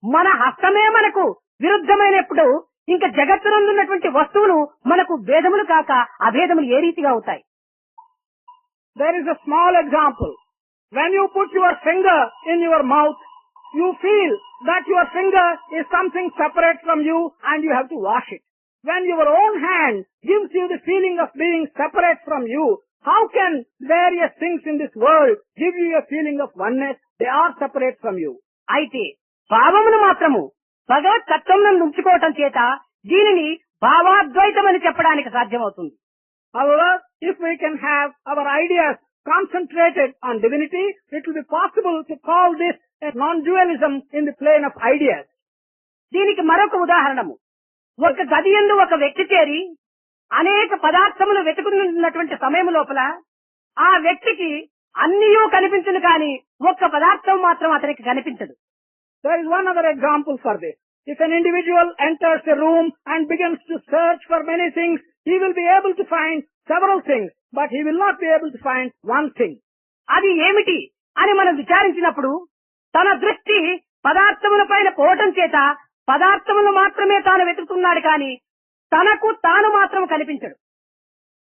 మన హస్తమే మనకు విరుద్ధమైనప్పుడు ఇంకా జగత్తునందున్నటువంటి వస్తువులు మనకు భేదములు కాక అభేదములు ఏ రీతిగా అవుతాయి? There is a small example. When you put your finger in your mouth, you feel that your finger is something separate from you and you have to wash it. When your own hand gives you the feeling of being separate from you, how can various things in this world give you a feeling of oneness? They are separate from you. అయితే భావమును మాత్రము భగవత్ తత్వం ఉంచుకోవటం చేత దీనిని భావాద్వైతం అని చెప్పడానికి సాధ్యమవుతుంది. However, if we can have our ideas concentrated on divinity, it will be possible to call this a non-dualism in the plane of ideas. దీనికి మరొక ఉదాహరణము, ఒక గది యందు ఒక వ్యక్తి చేరి అనేక పదార్థములు వెతుకుతున్నటువంటి సమయం లోపల ఆ వ్యక్తికి అన్నియూ కనిపించును కానీ ఒక్క పదార్థం మాత్రం అతనికి కనిపించదు. There is one other example for this. If an individual enters a room and begins to search for many things, he will be able to find several things, but he will not be able to find one thing. అది ఏమిటి అని మనం విచారించినప్పుడు తన దృష్టి పదార్థముల పైన పోవటం చేత పదార్థములు మాత్రమే తాను వెతుకుతున్నాడు కానీ తనకు తాను మాత్రం కనిపించడు.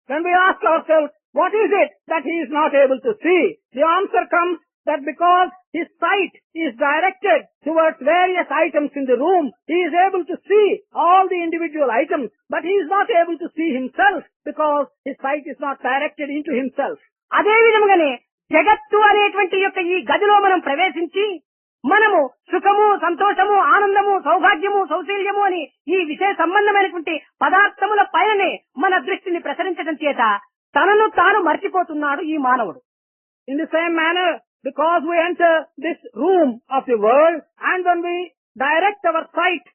When we ask ourselves, what is it that he is not able to see? The answer comes that because his sight is directed towards various items in the room, he is able to see all the individual items, but he is not able to see himself because his sight is not directed into himself. అదే విధముగానే జగత్తు అనేటువంటి యొక్క ఈ గదిలో మనం ప్రవేశించి మనము సుఖము, సంతోషము, ఆనందము, సౌభాగ్యము, సౌశీల్యము అని ఈ విషయ సంబంధమైనటువంటి పదార్థముల పైననే మన దృష్టిని ప్రసరించడం చేత తనను తాను మర్చిపోతున్నాడు ఈ మానవుడు. In the same manner, because we enter this room of the world and when we direct our sight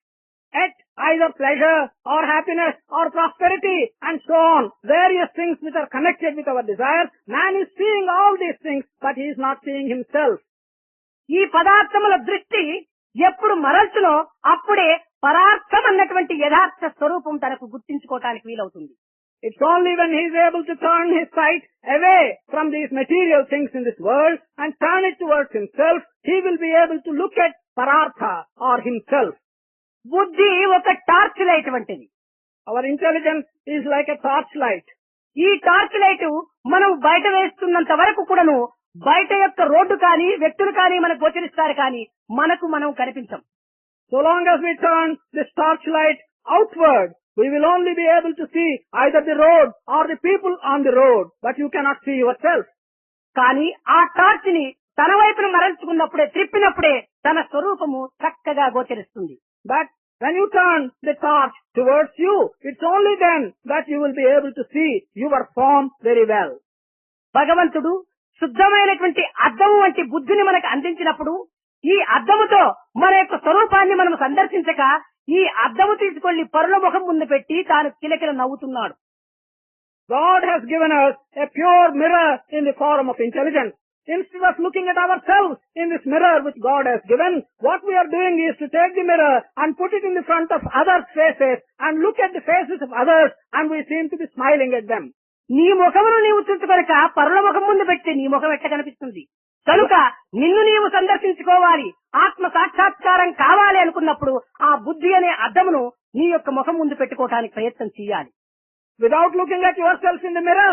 at either pleasure or happiness or prosperity and so on, various things which are connected with our desires, man is seeing all these things but he is not seeing himself. ఈ పదార్థముల దృష్టి ఎప్పుడు మరల్చునో అప్పుడే పరార్థం అన్నటువంటి యథార్థ స్వరూపం తనకు గుర్తించుకోవటానికి వీలవుతుంది. It's only when he is able to turn his sight away from these material things in this world and turn it towards himself, he will be able to look at parartha or himself. బుద్ధి ఒక torch light వంటిది. Our intelligence is like a torch light. ఈ torch light మనం బయట వేస్తున్నంత వరకు కూడాను బయట యొక్క రోడ్డు కానీ వ్యక్తులు కానీ మనకు గోచరిస్తారు కానీ మనకు మనం కనిపించం. So long as we turn this torch light outward, we will only be able to see either the road or the people on the road, but you cannot see yourself. కానీ ఆ torch ని తన వైపును మరల్చుకున్నప్పుడే, త్రిప్పినప్పుడే తన స్వరూపము చక్కగా గోచరిస్తుంది. But when you turn the torch towards you, it's only then that you will be able to see your form very well. భగవంతుడు శుద్ధమైనటువంటి అద్దము వంటి బుద్ధిని మనకు అందించినప్పుడు ఈ అద్దముతో మన యొక్క స్వరూపాన్ని మనం సందర్శించక ఈ అద్దము తీసుకెళ్లి పరుల ముఖం ముందు పెట్టి తాను కిలకిల నవ్వుతున్నాడు. God has given us a pure mirror in the form of intelligence. Instead of looking at ourselves in this mirror which God has given, what we are doing is to take the mirror and put it in the front of others' faces and look at the faces of others and we seem to be smiling at them. నీ ముఖమును నీవు చూసుకొనక పరుల ముఖం ముందు పెట్టి నీ ముఖం ఎట్ట కనిపిస్తుంది? కనుక నిన్ను నీవు సందర్శించుకోవాలి, ఆత్మ సాక్షాత్కారం కావాలి అనుకున్నప్పుడు ఆ బుద్ధి అనే అద్దమును నీ యొక్క ముఖం ముందు పెట్టుకోవడానికి ప్రయత్నం చేయాలి. Without looking at yourself in the mirror,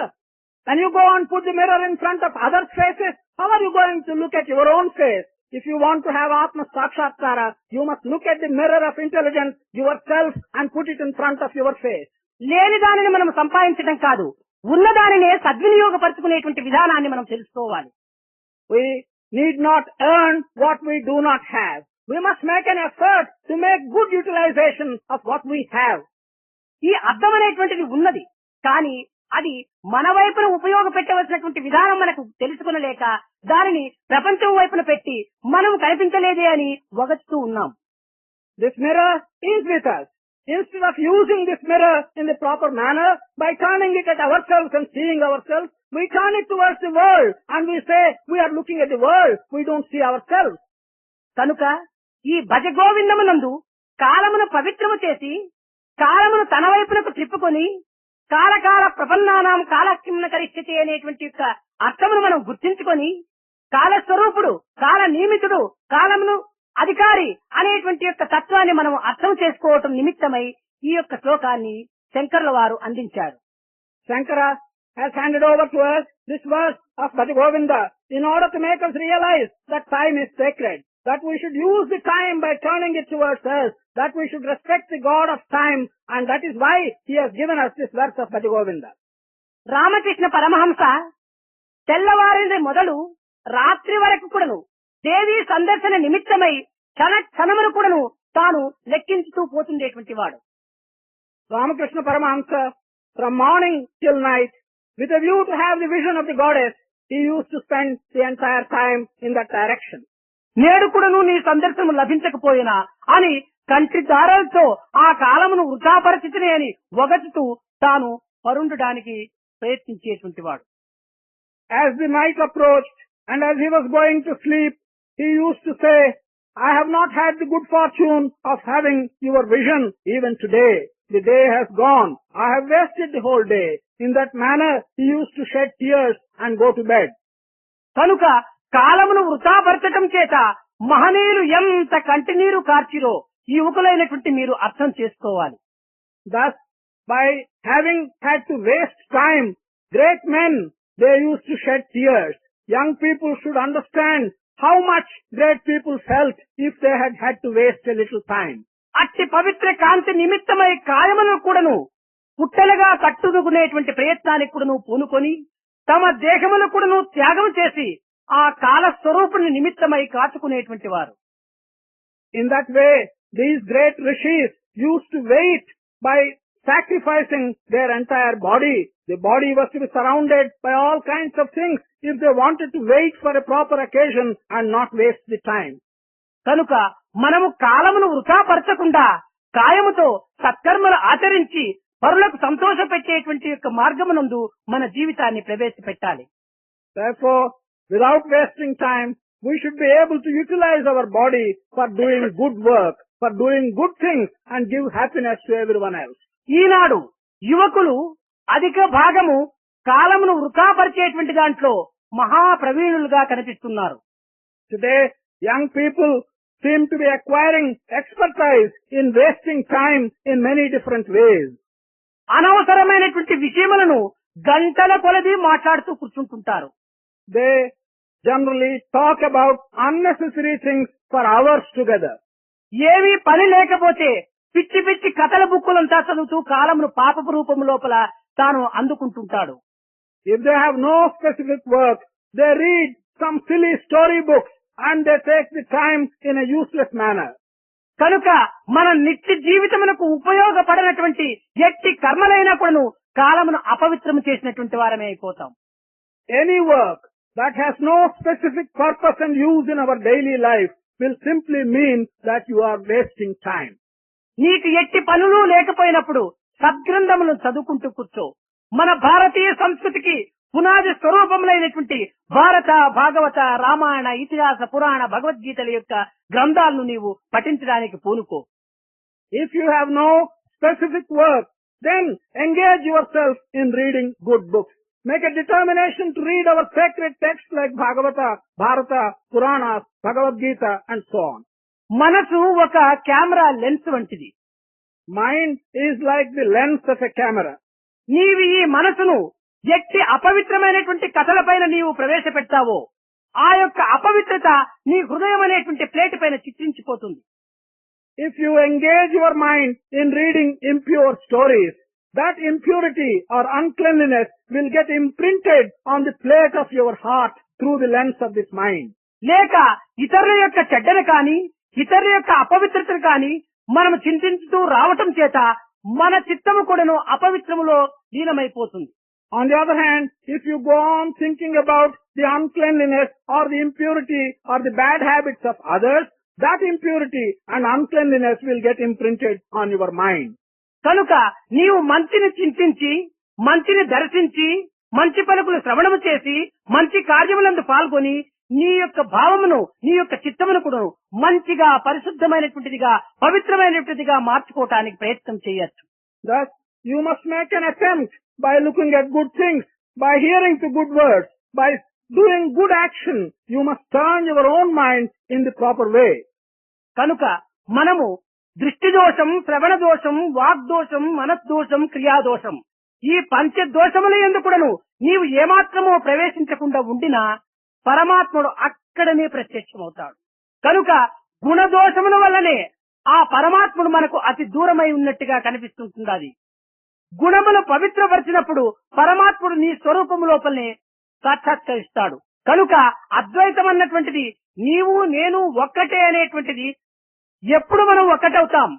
when you go and put the mirror in front of others' faces, how are you going to look at your own face? If you want to have Atma Sakshatkara, you must look at the mirror of intelligence, yourself, and put it in front of your face. లేని దానిని మనం సంపాదించడం కాదు, ఉన్నదానినే సద్వినియోగపరుచుకునేటువంటి విధానాన్ని మనం తెలుసుకోవాలి. We need not earn what we do not have. We must make an effort to make good utilization of what we have. ఈ అద్దం అనేటువంటిది ఉన్నది, కానీ అది మన వైపున ఉపయోగపెట్టవలసినటువంటి విధానం మనకు తెలుసుకునలేక దానిని ప్రపంచం వైపున పెట్టి మనం కనిపించలేదే అని వగస్తూ ఉన్నాం. This mirror is with us. Instead of using this mirror in the proper manner, by turning it at ourselves and seeing ourselves, we turn it towards the world and we say we are looking at the world, we don't see ourselves. కనుక ఈ భజ గోవిందమునందు కాలమును పవిత్రము చేసి కాలమును తన వైపునకు త్రిప్పుకొని కాలకాల ప్రపన్నానాం కాలకిమ్న కరిష్యతే అనేటువంటి యొక్క అర్థమును మనం గుర్తించుకొని కాలస్వరూపుడు, కాల నియమితుడు, కాలమును అధికారి అనేటువంటి యొక్క తత్వాన్ని మనం అర్థం చేసుకోవటం నిమిత్తమై ఈ యొక్క శ్లోకాన్ని శంకరుల వారు అందించారు. Shankara has handed over to us this verse of Bhaja Govinda in order to make us realize that time is sacred, that we should use the time by turning it towards us, that we should respect the God of time, and that is why he has given us this verse of Bhajagovinda. Ramakrishna Paramahamsa తెల్లవారింది మొదలు రాత్రి వరకు కూడాను దేవి సందర్శన నిమిత్తమై క్షణమును కూడాను తాను లెక్కించుతూ పోతుండేటువంటి వాడు. Ramakrishna Paramahamsa, from morning till night, with a view to have the vision of the goddess, he used to spend the entire time in that direction. నేడు కూడాను నీ సందర్శనము లభించకపోయినా అని కంటి దారాలతో ఆ కాలమును వృథాపరిచితిని అని వగచుతూ తాను పరుండడానికి ప్రయత్నించేటువంటి వాడు. As the night approached and as he was going to sleep, he used to say, I have not had the good fortune of having your vision even today. The day has gone. I have wasted the whole day. In that manner, he used to shed tears and go to bed. కనుక కాలమును వృథాపరచటం చేత మహనీయులు ఎంత కంటినీరు కార్చిరో ఈ యువకులైనటువంటి మీరు అర్థం చేసుకోవాలి. Thus, by having had to waste time, great men, they used to shed tears. Young people should understand how much great people felt if they had had to waste a little time. అట్టి పవిత్ర కాంతి నిమిత్తమై కాయమును కూడాను పుట్టలుగా కట్టుకునేటువంటి ప్రయత్నానికి కూడాను పూనుకొని తమ దేహమును కూడాను త్యాగం చేసి ఆ కాల స్వరూపుని నిమిత్తమై కాచుకునేటువంటి వారు. In that way, these great rishis used to wait by sacrificing their entire body. The body was to be surrounded by all kinds of things if they wanted to wait for a proper occasion and not waste the time. కనుక మనము కాలమును వృథాపరచకుండా కాయముతో సత్కర్మలు ఆచరించి పరులకు సంతోష పెట్టేటువంటి యొక్క మార్గమునందు మన జీవితాన్ని ప్రవేశపెట్టాలి. Therefore, without wasting time, we should be able to utilize our body for doing good work, for doing good things and give happiness to everyone else. ఈనాడు యువకులు అధిక భాగము కాలమును వృథాపరిచేటువంటి దాంట్లో మహా ప్రవీణులుగా కనిపిస్తున్నారు. Today, young people seem to be acquiring expertise in wasting time in many different ways. అనవసరమైనటువంటి విషయములను గంటల కొలది మాట్లాడుతూ కూర్చుంటుంటారు. They generally talk about unnecessary things for hours together. ఏమీ పని లేకపోతే పిచ్చి పిచ్చి కథల బుక్కులంతా చదువుతూ కాలమును పాపపు రూపము లోపల తాను అందుకుంటుంటాడు. If they have no specific work, they read some silly story books and they take the time in a useless manner. కనుక మన నిత్య జీవితమునకు ఉపయోగపడినటువంటి ఎట్టి కర్మలైనా కూడాను కాలమును అపవిత్రము చేసినటువంటి వారమే అయిపోతాం. Any work that has no specific purpose and use in our daily life will simply mean that you are wasting time. నీకు ఎట్టి పనులు లేకపోయినప్పుడు సద్గ్రంథములను చదువుకుంటూ కూర్చో. మన భారతీయ సంస్కృతికి పునాది స్వరూపములైనటువంటి భారత, భాగవత, రామాయణ, ఇతిహాస, పురాణ, భగవద్గీతల యొక్క గ్రంథాలను నీవు పఠించడానికి పూనుకో. If you have no specific work, then engage yourself in reading good books. Make a determination to read our sacred texts like Bhagavata, Bharata, Puranas, Bhagavad Gita and so on. మనసు ఒక కెమెరా లెన్స్ వంటిది. Mind is like the lens of a camera. నీవు ఈ మనసును ఎట్టి అపవిత్రమైనటువంటి కథల పైన నీవు ప్రవేశపెడతావో ఆ యొక్క అపవిత్రత నీ హృదయం అనేటువంటి ప్లేట్ పైన చిత్రించిపోతుంది. If you engage your mind in reading impure stories, that impurity or uncleanliness will get imprinted on the plate of your heart through the lens of this mind. లేక ఇతరుల యొక్క చెడ్డను కాని ఇతరుల యొక్క అపవిత్రతను కాని మనం చింతించుతూ రావటం చేత మన చిత్తము కూడాను అపవిత్రములో లీనమైపోతుంది. On the other hand, if you go on thinking about the uncleanliness or the impurity or the bad habits of others, that impurity and uncleanliness will get imprinted on your mind. కనుక నీవు మంచిని చింతించి మంచిని దర్శించి మంచి పలుకులు శ్రవణము చేసి మంచి కార్యములందు పాల్గొని నీ యొక్క భావమును నీ యొక్క చిత్తమును కూడా మంచిగా పరిశుద్ధమైనటువంటిదిగా పవిత్రమైనటువంటిదిగా మార్చుకోవటానికి ప్రయత్నం చేయొచ్చు. Thus, you must make an attempt by looking at good things, by hearing to good words, by doing good action. You must turn your own mind in the proper way. కనుక మనము దృష్టి దోషం, శ్రవణ దోషం, వాగ్దోషం, మనస్దోషం, క్రియాదోషం ఈ పంచదోషముల యందు కూడాను నీవు ఏమాత్రమో ప్రవేశించకుండా ఉండినా పరమాత్ముడు అక్కడనే ప్రత్యక్షమవుతాడు. కనుక గుణదోషముల వల్లనే ఆ పరమాత్ముడు మనకు అతి దూరమై ఉన్నట్టుగా కనిపిస్తుంటుంది. గుణములు పవిత్రపరిచినప్పుడు పరమాత్ముడు నీ స్వరూపము లోపలనే సాక్షాత్కరిస్తాడు. కనుక అద్వైతం అన్నటువంటిది నీవు నేను ఒక్కటే అనేటువంటిది ఎప్పుడు మనం ఒక్కటవుతాం?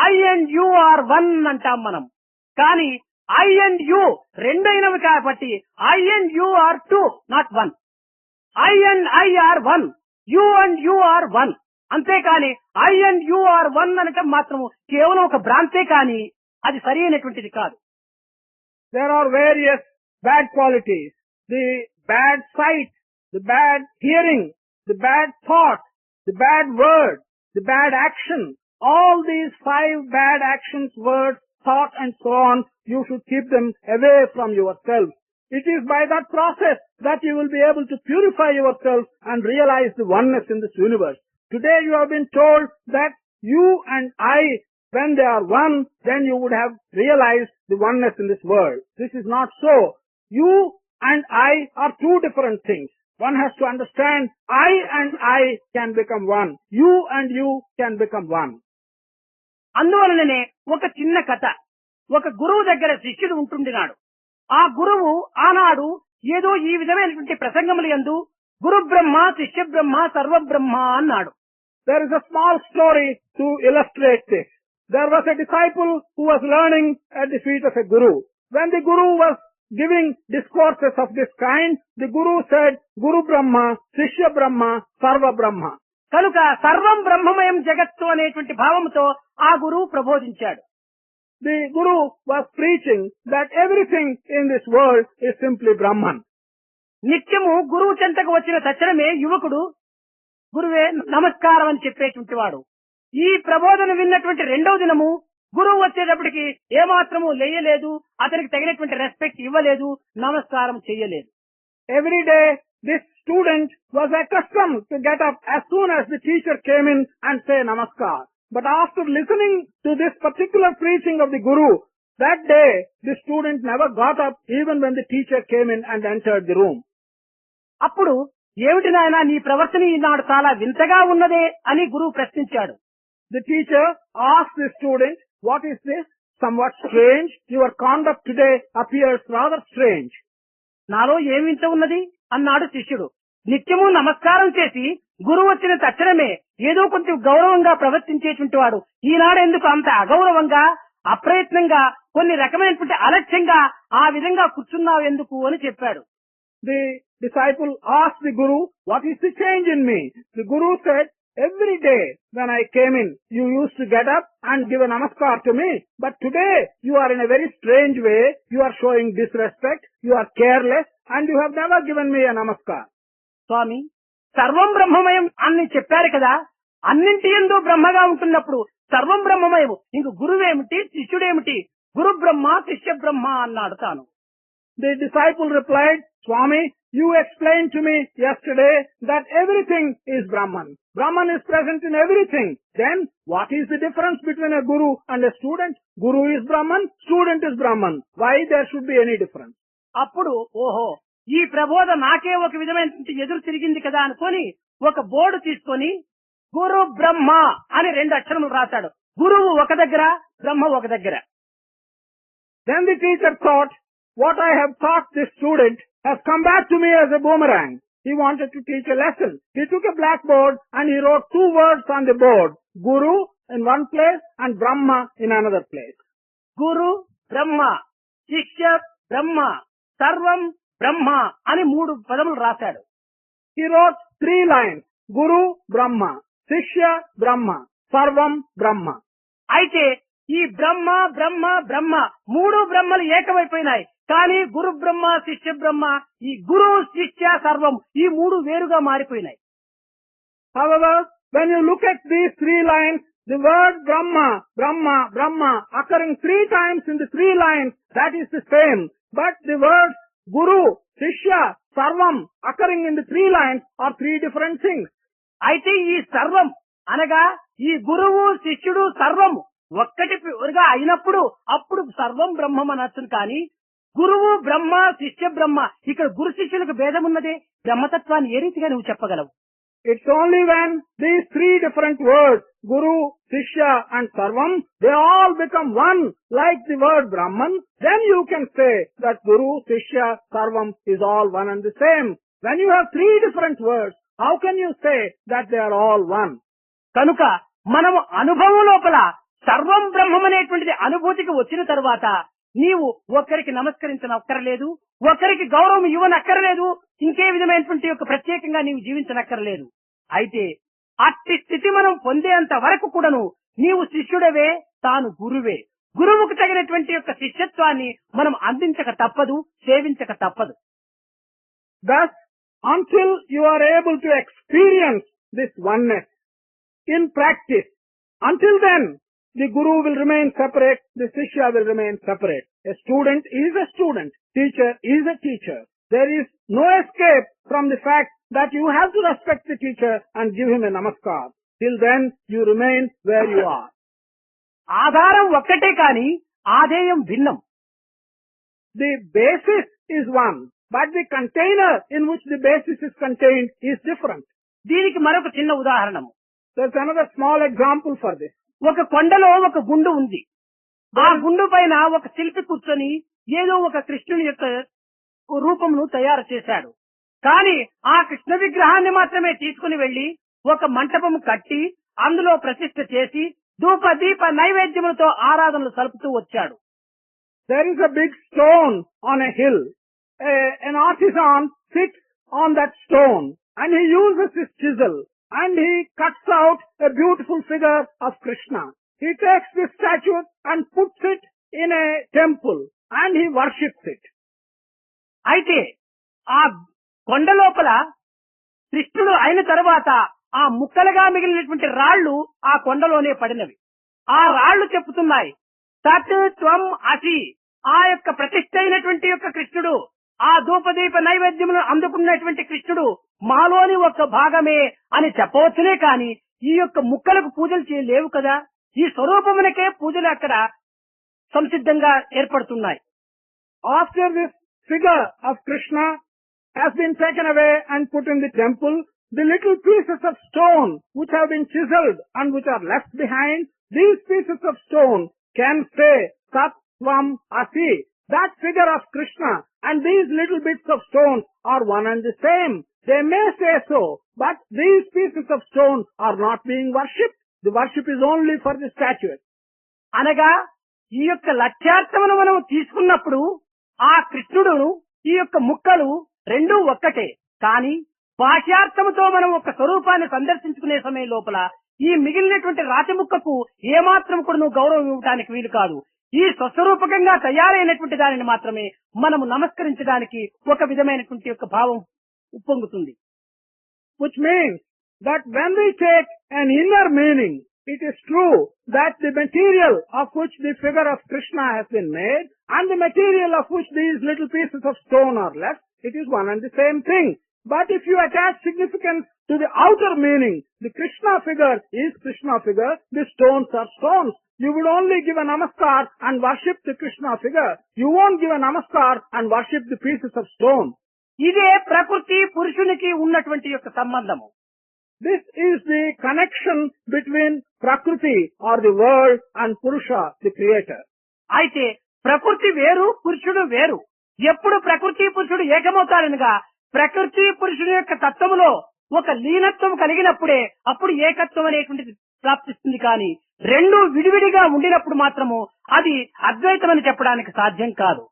I and you are one అంటాం మనం. కానీ ఐ అండ్ యు రెండైనవి కాబట్టి I and you are two, not one. I and I are one, you and you are one. అంతేకాని I and you are one అనటం మాత్రము కేవలం ఒక భ్రాంతే కానీ అది సరి అయినటువంటిది కాదు. There are various bad qualities. The bad sight, the bad hearing, the bad thought, the bad word, the bad action. All these 5 bad actions, words, thought and so on, you should keep them away from yourself. It is by that process that you will be able to purify yourself and realize the oneness in this universe. Today you have been told that you and I, when they are one, then you would have realized the oneness in this world. This is not so. You and I are two different things. One has to understand I and I can become one. You and you can become one. అందువలననే ఒక చిన్న కథ. ఒక గురువు దగ్గర శిష్యుడు ఉంటుండినాడు. ఆ గురువు ఆనాడు ఏదో ఈ విధమైనటువంటి ప్రసంగములు యందు గురు బ్రహ్మ, శిష్య బ్రహ్మ, సర్వ బ్రహ్మ అన్నాడు. There is a small story to illustrate this. There was a disciple who was learning at the feet of a guru. When the guru was giving discourses of this kind, the guru said, Guru Brahma, Shishya Brahma, Sarva Brahma. కనుక సర్వం బ్రహ్మమయం జగత్తు అనేటువంటి భావంతో ఆ గురువు ప్రబోధించాడు. The guru was preaching that everything in this world is simply Brahman. నిత్యము గురువు చెంతకు వచ్చిన తక్షణమే యువకుడు గురువే నమస్కారం అని చెప్పేటువంటి వాడు. ఈ ప్రబోధన విన్నటువంటి రెండవ దినము గురువు వచ్చేటప్పటికి ఏమాత్రము లేయలేదు, అతనికి తగినటువంటి రెస్పెక్ట్ ఇవ్వలేదు, నమస్కారం చెయ్యలేదు. Every day this student was accustomed to get up as soon as the teacher came in and say namaskar. But after listening to this particular preaching of the guru, that day the student never got up even when the teacher came in and entered the room. అప్పుడు ఏమిటి నాయనా నీ ప్రవర్తన ఈనాడు చాలా వింతగా ఉన్నదే అని గురువు ప్రశ్నించాడు. The teacher asked the student, what is this? Somewhat strange. Your conduct today appears rather strange. నాలో ఏం వింత ఉన్నది అన్నాడు శిష్యుడు. నిత్యము నమస్కారం చేసి గురువు వచ్చిన తక్షణమే ఏదో కొంచెం గౌరవంగా ప్రవర్తించేటువంటి వాడు ఈనాడు ఎందుకు అంత అగౌరవంగా, అప్రయత్నంగా, కొన్ని రకమైనటువంటి అలక్ష్యంగా ఆ విధంగా కూర్చున్నావు ఎందుకు అని చెప్పాడు. The disciple asked the guru, what is the change in me? The guru said, every day when I came in, you used to get up and give a namaskar to me. But today you are in a very strange way. You are showing disrespect. You are careless and you have never given me a namaskar. స్వామి, సర్వం బ్రహ్మమయం అని చెప్పారు కదా, అన్నింటి యందు బ్రహ్మగా ఉంటున్నప్పుడు సర్వం బ్రహ్మమయం, ఇంక గురువేమిటి శిష్యుడేమిటి? గురు బ్రహ్మ శిష్య బ్రహ్మ అన్నాడు తాను. The disciple replied, Swami, you explained to me yesterday that everything is Brahman. Brahman is present in everything. Then what is the difference between a guru and a student? Guru is Brahman, student is Brahman. Why there should be any difference? అప్పుడు ఓహో, ఈ ప్రబోధ నాకే ఒక విధమైన ఎదురు తిరిగింది కదా అనుకొని ఒక బోర్డు తీసుకొని గురు బ్రహ్మ అని 2 అక్షరములు రాశాడు. గురువు ఒక దగ్గర, బ్రహ్మ ఒక దగ్గర. Then the teacher thought, what I have taught this student has come back to me as a boomerang. He wanted to teach a lesson. He took a blackboard and he wrote 2 words on the board. Guru in one place and Brahma in another place. గురు బ్రహ్మ, శిష్య బ్రహ్మ, సర్వం బ్రహ్మ అని 3 పదములు రాశాడు. He wrote 3 lines. Guru Brahma, Shishya Brahma, Sarvam Brahma. అయితే ఈ బ్రహ్మ బ్రహ్మ బ్రహ్మ 3 బ్రహ్మలు ఏకమైపోయినాయి. కానీ గురు బ్రహ్మ శిష్య బ్రహ్మ, ఈ గురు శిష్య సర్వం ఈ 3 వేరుగా మారిపోయినాయి. However, when you look at these 3 lines, the word Brahma, Brahma, Brahma occurring 3 times in the 3 lines, that is the same. But the words Guru, Shishya, Sarvam occurring in the 3 lines are 3 different things. అయితే ఈ సర్వం అనగా ఈ గురువు శిష్యుడు సర్వము ఒక్కటిగా అయినప్పుడు అప్పుడు సర్వం బ్రహ్మం అనొచ్చును. కానీ గురువు బ్రహ్మ, శిష్య బ్రహ్మ. ఇక్కడ గురు శిష్యులకు భేదం ఉన్నదే. బ్రహ్మతత్వాన్ని ఏ రీతిగా నువ్వు చెప్పగలవు? It's only when these three different words, Guru, Shishya and Sarvam, they all become one, like the word Brahman, then you can say that Guru, Shishya, Sarvam is all one and the same. When you have three different words, how can you say that they are all one? కనుక మనము అనుభవం లోపల సర్వం బ్రహ్మం అనేటువంటిది అనుభూతికి వచ్చిన తరువాత నీవు ఒకరికి నమస్కరించనక్కర్లేదు, ఒకరికి గౌరవం ఇవ్వనక్కర్లేదు, ఇంకే విధమైనటువంటి యొక్క ప్రత్యేకంగా నీవు జీవించనక్కర్లేదు. అయితే అట్టి స్థితి మనం పొందేంత వరకు కూడాను నీవు శిష్యుడవే, తాను గురువే. గురువుకు తగినటువంటి యొక్క శిష్యత్వాన్ని మనం అందించక తప్పదు, సేవించక తప్పదు. Thus, until you are able to experience this oneness in practice, until then, the Guru will remain separate, the Shishya will remain separate. A student is a student, teacher is a teacher. There is no escape from the fact that you have to respect the teacher and give him a namaskar. Till then, you remain where you are. ఆధారం ఒక్కటే కాని ఆధేయం భిన్నం. The basis is one, but the container in which the basis is contained is different. దీనికి మరొక చిన్న ఉదాహరణము. There's another small example for this. ఒక కొండలో ఒక గుండు ఉంది. ఆ గుండు పైన ఒక శిల్పి కూర్చొని ఏదో ఒక కృష్ణుని యొక్క రూపమును తయారు చేశాడు. కానీ ఆ కృష్ణ విగ్రహాన్ని మాత్రమే తీసుకుని వెళ్లి ఒక మంటపము కట్టి అందులో ప్రతిష్ఠ చేసి ధూప దీప నైవేద్యములతో ఆరాధనలు సలుపుతూ వచ్చాడు. There is a big stone on a hill. An artisan sits on that stone and he uses his chisel and he cuts out a beautiful figure of Krishna. He takes this statue and puts it in a temple and he worships it. అయితే ఆ కొండ లోపల కృష్ణుడు అయిన తరువాత ఆ ముక్కలుగా మిగిలినటువంటి రాళ్లు ఆ కొండలోనే పడినవి. ఆ రాళ్లు చెప్పుతున్నాయి, తత్ త్వం అసి. ఆ యొక్క ప్రతిష్ఠ అయినటువంటి యొక్క కృష్ణుడు, ఆ ధూపదీప నైవేద్యములను అందుకున్నటువంటి కృష్ణుడు మాలోని ఒక భాగమే అని చెప్పవచ్చునే కాని ఈ యొక్క ముక్కలకు పూజలు చేయలేవు కదా. ఈ స్వరూపమునకే పూజలు అక్కడ సంసిద్ధంగా ఏర్పడుతున్నాయి. After this figure of Krishna has been taken away and put in the temple, the little pieces of stone which have been chiseled and which are left behind, these pieces of stone can say Sat Tvam Asi. That figure of Krishna and these little bits of stone are one and the same. They may say so, but these pieces of stone are not being worshipped. The worship is only for the statuette. అనగా ఈ యొక్క లక్ష్యార్థమును మనం తీసుకున్నప్పుడు ఆ కృష్ణుడును ఈ యొక్క ముక్కలు రెండూ ఒక్కటే. కానీ బాహ్యార్థముతో మనం ఒక స్వరూపాన్ని సందర్శించుకునే సమయం లోపల ఈ మిగిలినటువంటి రాతి ముక్కకు ఏమాత్రం కూడా నువ్వు గౌరవం ఇవ్వడానికి వీలు కాదు. ఈ స్వస్వరూపకంగా తయారైనటువంటి దానిని మాత్రమే మనము నమస్కరించడానికి ఒక విధమైనటువంటి యొక్క భావం ఉప్పొంగుతుంది. Which means that when we take an inner meaning, it is true that the material of which the figure of Krishna has been made and the material of which these little pieces of stone are left, it is one and the same thing. But if you attach significance to the outer meaning, the Krishna figure is Krishna figure, the stones are stones. You would only give a namaskar and worship the Krishna figure. You won't give a namaskar and worship the pieces of stone. ఇదే ప్రకృతి పురుషునికి ఉన్నటువంటి యొక్క సంబంధము. This is the connection between Prakriti or the world and Purusha, the creator. అయితే ప్రకృతి వేరు, పురుషుడు వేరు. ఎప్పుడు ప్రకృతి పురుషుడు ఏకమవుతారనగా ప్రకృతి పురుషుడు యొక్క తత్వములో ఒక లీనత్వం కలిగినప్పుడే అప్పుడు ఏకత్వం అనేటువంటిది ప్రాప్తిస్తుంది. కానీ రెండు విడివిడిగా ఉండినప్పుడు మాత్రము అది అద్వైతం అని చెప్పడానికి సాధ్యం కాదు.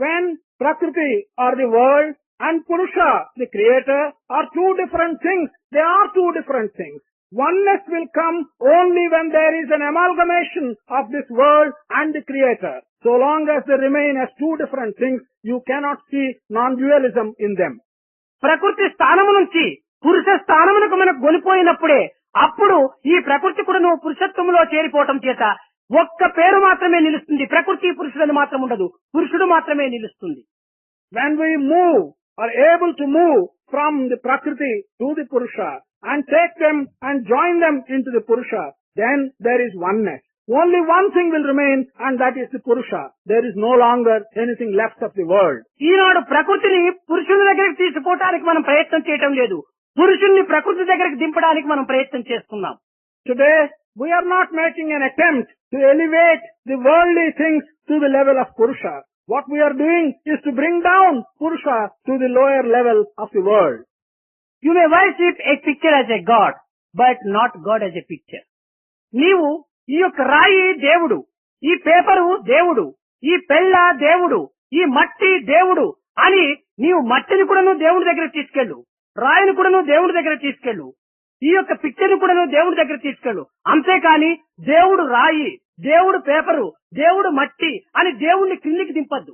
When Prakriti or the world and Purusha, the creator, are two different things, they are two different things. Oneness will come only when there is an amalgamation of this world and the creator. So long as they remain as two different things, you cannot see non-dualism in them. ప్రకృతి స్థానము నుంచి పురుష స్థానమునకు మనకు కొనిపోయినప్పుడే అప్పుడు ఈ ప్రకృతి కూడా నువ్వు పురుషత్వంలో చేరిపోవటం చేత ఒక్క పేరు మాత్రమే నిలుస్తుంది. ప్రకృతి పురుషుడని మాత్రం ఉండదు, పురుషుడు మాత్రమే నిలుస్తుంది. When we move, are able to move from the Prakriti to the Purusha and take them and join them into the Purusha, then there is oneness. only one thing will remain, and that is the Purusha. There is no longer anything left of the world. ఈనాడు ప్రకృతిని పురుషుని దగ్గరికి తీసుకుపోవటానికి మనం ప్రయత్నం చేయటం లేదు, పురుషుణ్ణి ప్రకృతి దగ్గరికి దింపడానికి మనం ప్రయత్నం చేస్తున్నాం. Today, we are not making an attempt to elevate the worldly things to the level of Purusha. What we are doing is to bring down Purusha to the lower level of the world. You may worship a picture as a god, but not God as a picture. నీవు ఈ యొక్క రాయి దేవుడు, ఈ paper దేవుడు, ఈ పెళ్ళ దేవుడు, ఈ మట్టి దేవుడు అని నీవు మట్టిని కూడాను దేవుడి దగ్గర తీసుకెళ్ళు, రాయిని కూడాను దేవుడి దగ్గర తీసుకెళ్ళు, ఈ యొక్క పిక్చర్ ని కూడాను దేవుడి దగ్గర తీసుకెళ్ళు. అంతేకాని దేవుడు రాయి, దేవుడు పేపరు, దేవుడు మట్టి అని దేవుణ్ణి క్రిందికి దింపద్దు.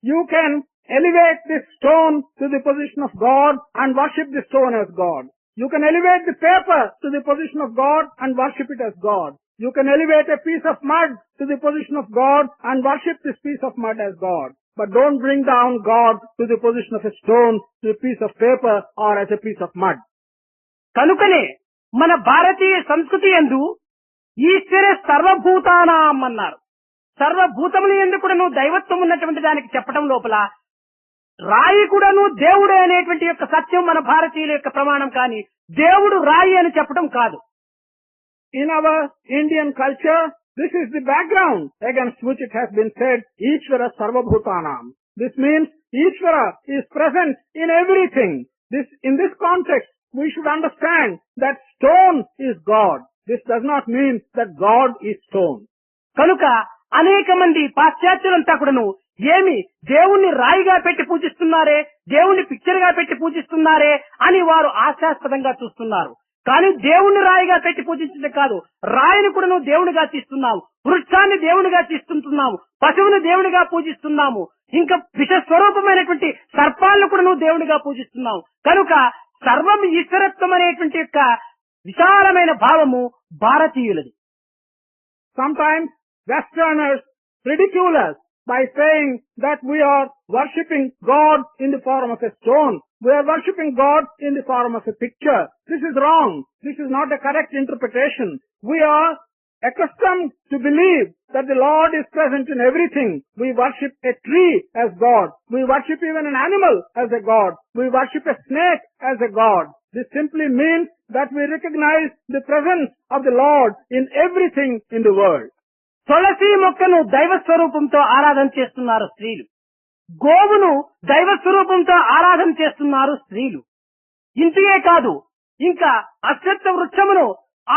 You can elevate this stone to the position of God and worship the stone as God. You can elevate the paper to the position of God and worship it as God. You can elevate a piece of mud to the position of God and worship this piece of mud as God. But don't bring down God to the position of a stone, to a piece of paper or as a piece of mud. కనుకనే మన భారతీయ సంస్కృతి యందు ఈశ్వరే సర్వభూతానాం అన్నారు. సర్వభూతముల యందు కూడాను దైవత్వం ఉన్నటువంటి దానికి చెప్పడం లోపల రాయి కూడాను దేవుడే అనేటువంటి యొక్క సత్యం మన భారతీయుల యొక్క ప్రమాణం, కానీ దేవుడు రాయి అని చెప్పడం కాదు. In our Indian culture, this is the background against which it has been said, Ishvara Sarvabhutanam. This means Ishvara is present in everything. In this context, we should understand that stone is God. This does not mean that God is stone. కనుక అనేక మంది పాశ్చాత్యులంతా కూడాను ఏమి దేవుణ్ణి రాయిగా పెట్టి పూజిస్తున్నారే, దేవుణ్ణి picture గా పెట్టి పూజిస్తున్నారే అని వారు ఆశాస్పదంగా చూస్తున్నారు. కానీ దేవుణ్ణి రాయిగా పెట్టి పూజించడం కాదు, రాయిని కూడాను దేవునిగా తీస్తున్నాము, వృక్షాన్ని దేవునిగా తీస్తుంటున్నాము, పశువుని దేవునిగా పూజిస్తున్నాము, ఇంకా విషస్వరూపమైనటువంటి సర్పాలను కూడాను దేవునిగా పూజిస్తున్నాము. కనుక సర్వం ఈశ్వరత్వం అనేటువంటి యొక్క విశాలమైన భావము భారతీయులది. Sometimes Westerners ridicule us by saying that we are worshipping God in the form of a stone. We are worshipping God in the form of a picture. This is wrong. This is not a correct interpretation. We are accustomed to believe that the Lord is present in everything. We worship a tree as God. We worship even an animal as a God. We worship a snake as a God. This simply means that we recognize the presence of the Lord in everything in the world. తులసి మొక్కను దైవ స్వరూపంతో ఆరాధన చేస్తున్నారు స్త్రీలు, గోవును దైవ స్వరూపంతో ఆరాధన చేస్తున్నారు స్త్రీలు. ఇంతే కాదు, ఇంకా అశ్వత్థ వృక్షమును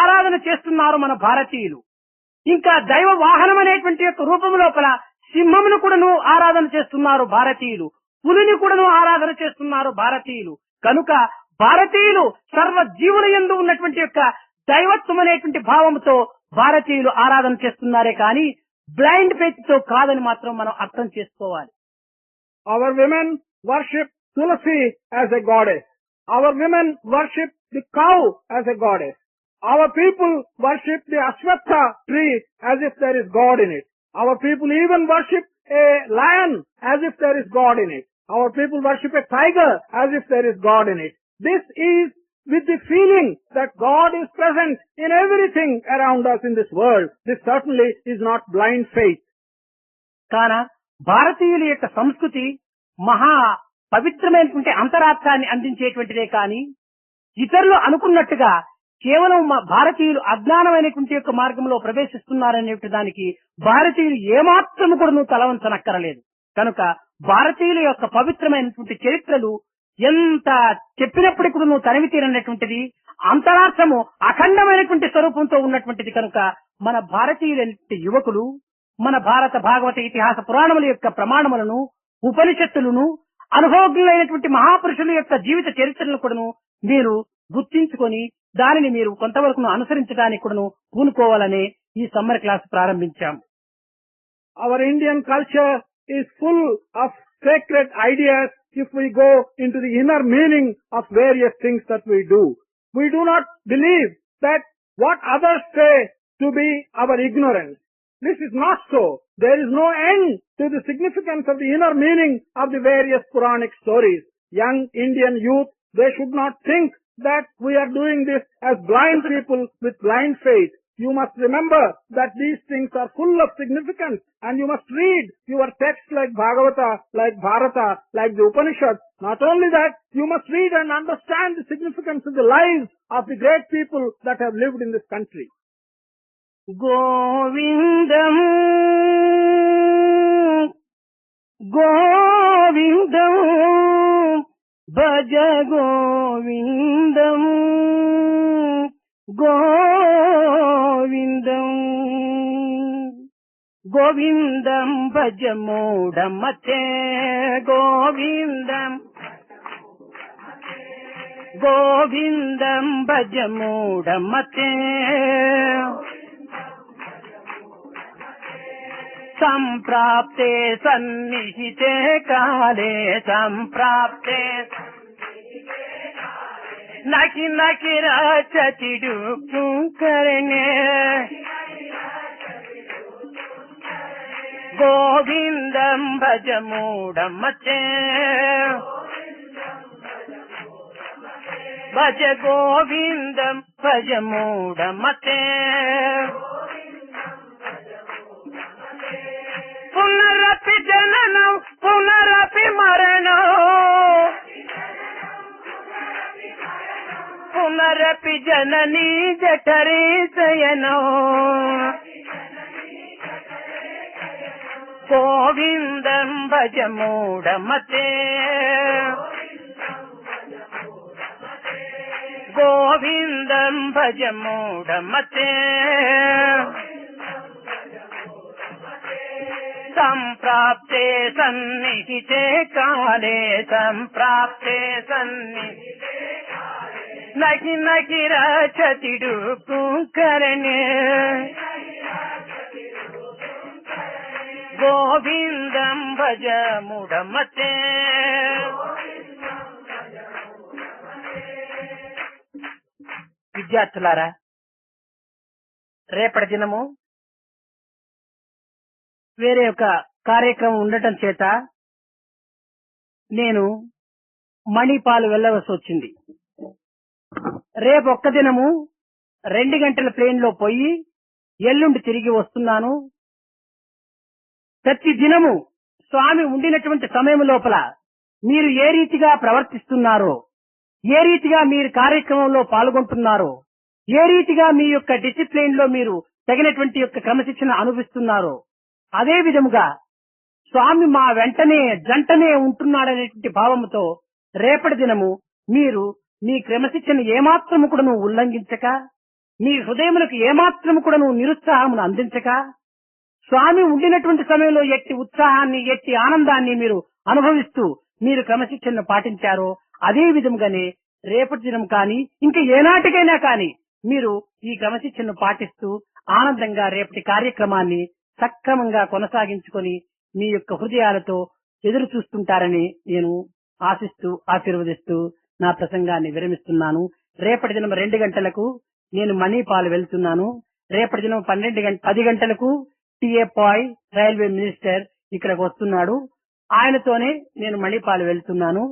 ఆరాధన చేస్తున్నారు మన భారతీయులు. ఇంకా దైవ వాహనం అనేటువంటి యొక్క రూపం లోపల సింహమును కూడాను ఆరాధన చేస్తున్నారు భారతీయులు, పులిని కూడాను ఆరాధన చేస్తున్నారు భారతీయులు. కనుక భారతీయులు సర్వ జీవుల యందు ఉన్నటువంటి యొక్క దైవత్వం అనేటువంటి భావంతో భారతీయులు ఆరాధన చేస్తున్నారే కానీ బ్లైండ్ ఫెయిత్ తో కాదని మాత్రం మనం అర్థం చేసుకోవాలి. Our women worship Tulasi as a goddess. Our women worship the cow as a goddess. Our people worship the Ashwatha tree as if there is God in it. Our people even worship a lion as if there is God in it. Our people worship a tiger as if there is God in it. This is with the feeling that God is present in everything around us in this world. This certainly is not blind faith. కాన భారతీయుల యొక్క సంస్కృతి మహా పవిత్రమైనటువంటి అంతరార్థాన్ని అందించేటువంటిదే కానీ ఇతరులు అనుకున్నట్టుగా కేవలం భారతీయులు అజ్ఞానమైనటువంటి యొక్క మార్గంలో ప్రవేశిస్తున్నారనే దానికి భారతీయులు ఏమాత్రం కూడా తలవంచనక్కరలేదు. కనుక భారతీయుల యొక్క పవిత్రమైనటువంటి చరిత్రలు ఎంత చెప్పినప్పటికీ కూడా తనివి తీరనటువంటిది, అంతరార్థము అఖండమైనటువంటి స్వరూపంతో ఉన్నటువంటిది. కనుక మన భారతీయులైనటువంటి యువకులు మన భారత భాగవత ఇతిహాస పురాణముల యొక్క ప్రమాణములను, ఉపనిషత్తులను, అనుభవజ్ఞులైనటువంటి మహాపురుషుల యొక్క జీవిత చరిత్రలను కూడాను మీరు గుర్తించుకొని దానిని మీరు కొంతవరకు అనుసరించడానికి కూడాను పూనుకోవాలనే ఈ సమ్మర్ క్లాస్ ప్రారంభించాం. Our Indian culture is full of sacred ideas if we go into the inner meaning of various things that we do. We do not believe that what others say to be our ignorance. This is not so. There is no end to the significance of the inner meaning of the various Puranic stories. Young Indian youth, they should not think that we are doing this as blind people with blind faith. you must remember that these things are full of significance, and you must read your texts like Bhagavata, like Bharata, like the Upanishads. Not only that, you must read and understand the significance of the lives of the great people that have lived in this country. Govindam Govindam Bhaja Govindam Govindam Govindam Bhaja Mudamate Govindam Govindam Bhaja Mudamate Samprapte sannihite kale samprapte naki naki rachatidu karne Govindam bhajamudamate bhaja Govindam bhajamudamate Punarapi jananam, punarapi maranam, punarapi janani jatari sayanam. Govindam bhajamudamate, Govindam bhajamudamate. Samprapte sannihite kale samprapte sannihite kale naki naki rachatidu karne Govindam bhajamudamate విద్యార్థులారా రేపటి దినము వేరే ఒక కార్యక్రమం ఉండటం చేత నేను మణిపాల్ వెళ్ళవలసి వచ్చింది. రేపు ఒక్క దినము 2 గంటల ప్లేన్ లో పోయి ఎల్లుండి తిరిగి వస్తున్నాను. ప్రతి దినము స్వామి ఉండినటువంటి సమయం లోపల మీరు ఏ రీతిగా ప్రవర్తిస్తున్నారో, ఏ రీతిగా మీరు కార్యక్రమంలో పాల్గొంటున్నారో, ఏ రీతిగా మీ యొక్క డిసిప్లిన్ లో మీరు తగినటువంటి యొక్క క్రమశిక్షణ అనుభవిస్తున్నారో, అదే విధముగా స్వామి మా వెంటనే జంటనే ఉంటున్నాడనేటువంటి భావముతో రేపటి దినము మీరు మీ క్రమశిక్షణ ఏమాత్రము కూడాను ఉల్లంఘించక, మీ హృదయములకు ఏమాత్రము కూడాను నిరుత్సాహమును అందించక, స్వామి ఉండినటువంటి సమయంలో ఎట్టి ఉత్సాహాన్ని ఎట్టి ఆనందాన్ని మీరు అనుభవిస్తూ మీరు క్రమశిక్షణను పాటించారో అదే విధముగానే రేపటి దినం కానీ ఇంకా ఏనాటికైనా కానీ మీరు ఈ క్రమశిక్షణను పాటిస్తూ ఆనందంగా రేపటి కార్యక్రమాన్ని సక్రమంగా కొనసాగించుకొని మీ యొక్క హృదయాలతో ఎదురు చూస్తుంటారని నేను ఆశిస్తూ ఆశీర్వదిస్తూ నా ప్రసంగాన్ని విరమిస్తున్నాను. రేపటి దినం 2 గంటలకు నేను మణిపాల్ వెళ్తున్నాను. రేపటి దినం 10 గంటలకు టిఏ పాయ్ రైల్వే మినిస్టర్ ఇక్కడికి వస్తున్నాడు. ఆయనతోనే నేను మణిపాల్ వెళ్తున్నాను.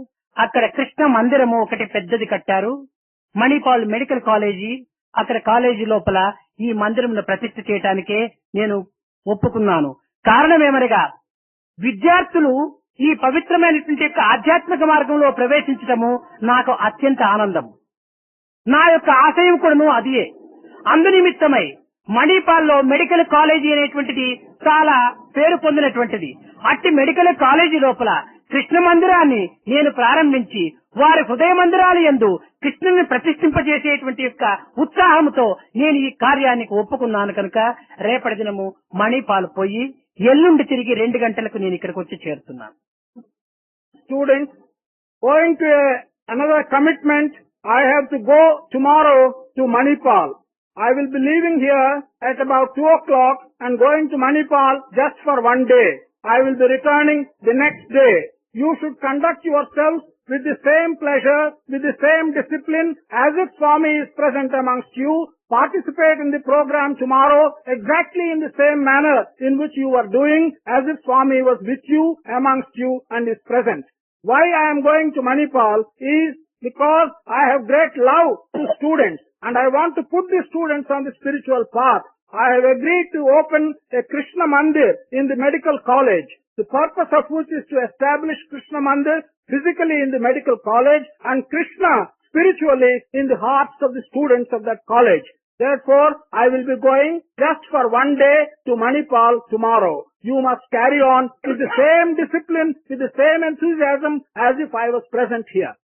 అక్కడ కృష్ణ మందిరము ఒకటి పెద్దది కట్టారు. మణిపాల్ మెడికల్ కాలేజీ, అక్కడ కాలేజీ లోపల ఈ మందిరంను ప్రతిష్ఠ చేయడానికే నేను ఒప్పుకున్నాను. కారణమేమనగా విద్యార్థులు ఈ పవిత్రమైనటువంటి యొక్క ఆధ్యాత్మిక మార్గంలో ప్రవేశించడము నాకు అత్యంత ఆనందం. నా యొక్క ఆశయం కూడాను అదియే. అందునిమిత్తమై మణిపాల్లో మెడికల్ కాలేజీ అనేటువంటిది చాలా పేరు పొందినటువంటిది. అట్టి మెడికల్ కాలేజీ లోపల కృష్ణ మందిరాన్ని నేను ప్రారంభించి వారి హృదయ మందిరాలు యందు కృష్ణుని ప్రతిష్ఠింపజేసేటువంటి యొక్క ఉత్సాహంతో నేను ఈ కార్యానికి ఒప్పుకున్నాను. కనుక రేపటి దినము మణిపాల్ పోయి ఎల్లుండి తిరిగి 2 గంటలకు నేను ఇక్కడికి వచ్చి చేరుతున్నాను. Students, owing to another commitment, I have to go tomorrow to Manipal. I will be leaving here at about 2 o'clock and going to Manipal just for 1 day. I will be returning the next day. You should conduct yourselves with the same pleasure, with the same discipline as if Swami is present amongst you. Participate in the program tomorrow exactly in the same manner in which you are doing, as if Swami was with you, amongst you and is present. Why I am going to Manipal is because I have great love to students. and I want to put the students on the spiritual path. I have agreed to open a Krishna Mandir in the medical college, the purpose of which is to establish Krishna Mandir physically in the medical college and Krishna spiritually in the hearts of the students of that college. Therefore, I will be going just for one day to Manipal tomorrow. You must carry on with the same discipline, with the same enthusiasm as if I was present here.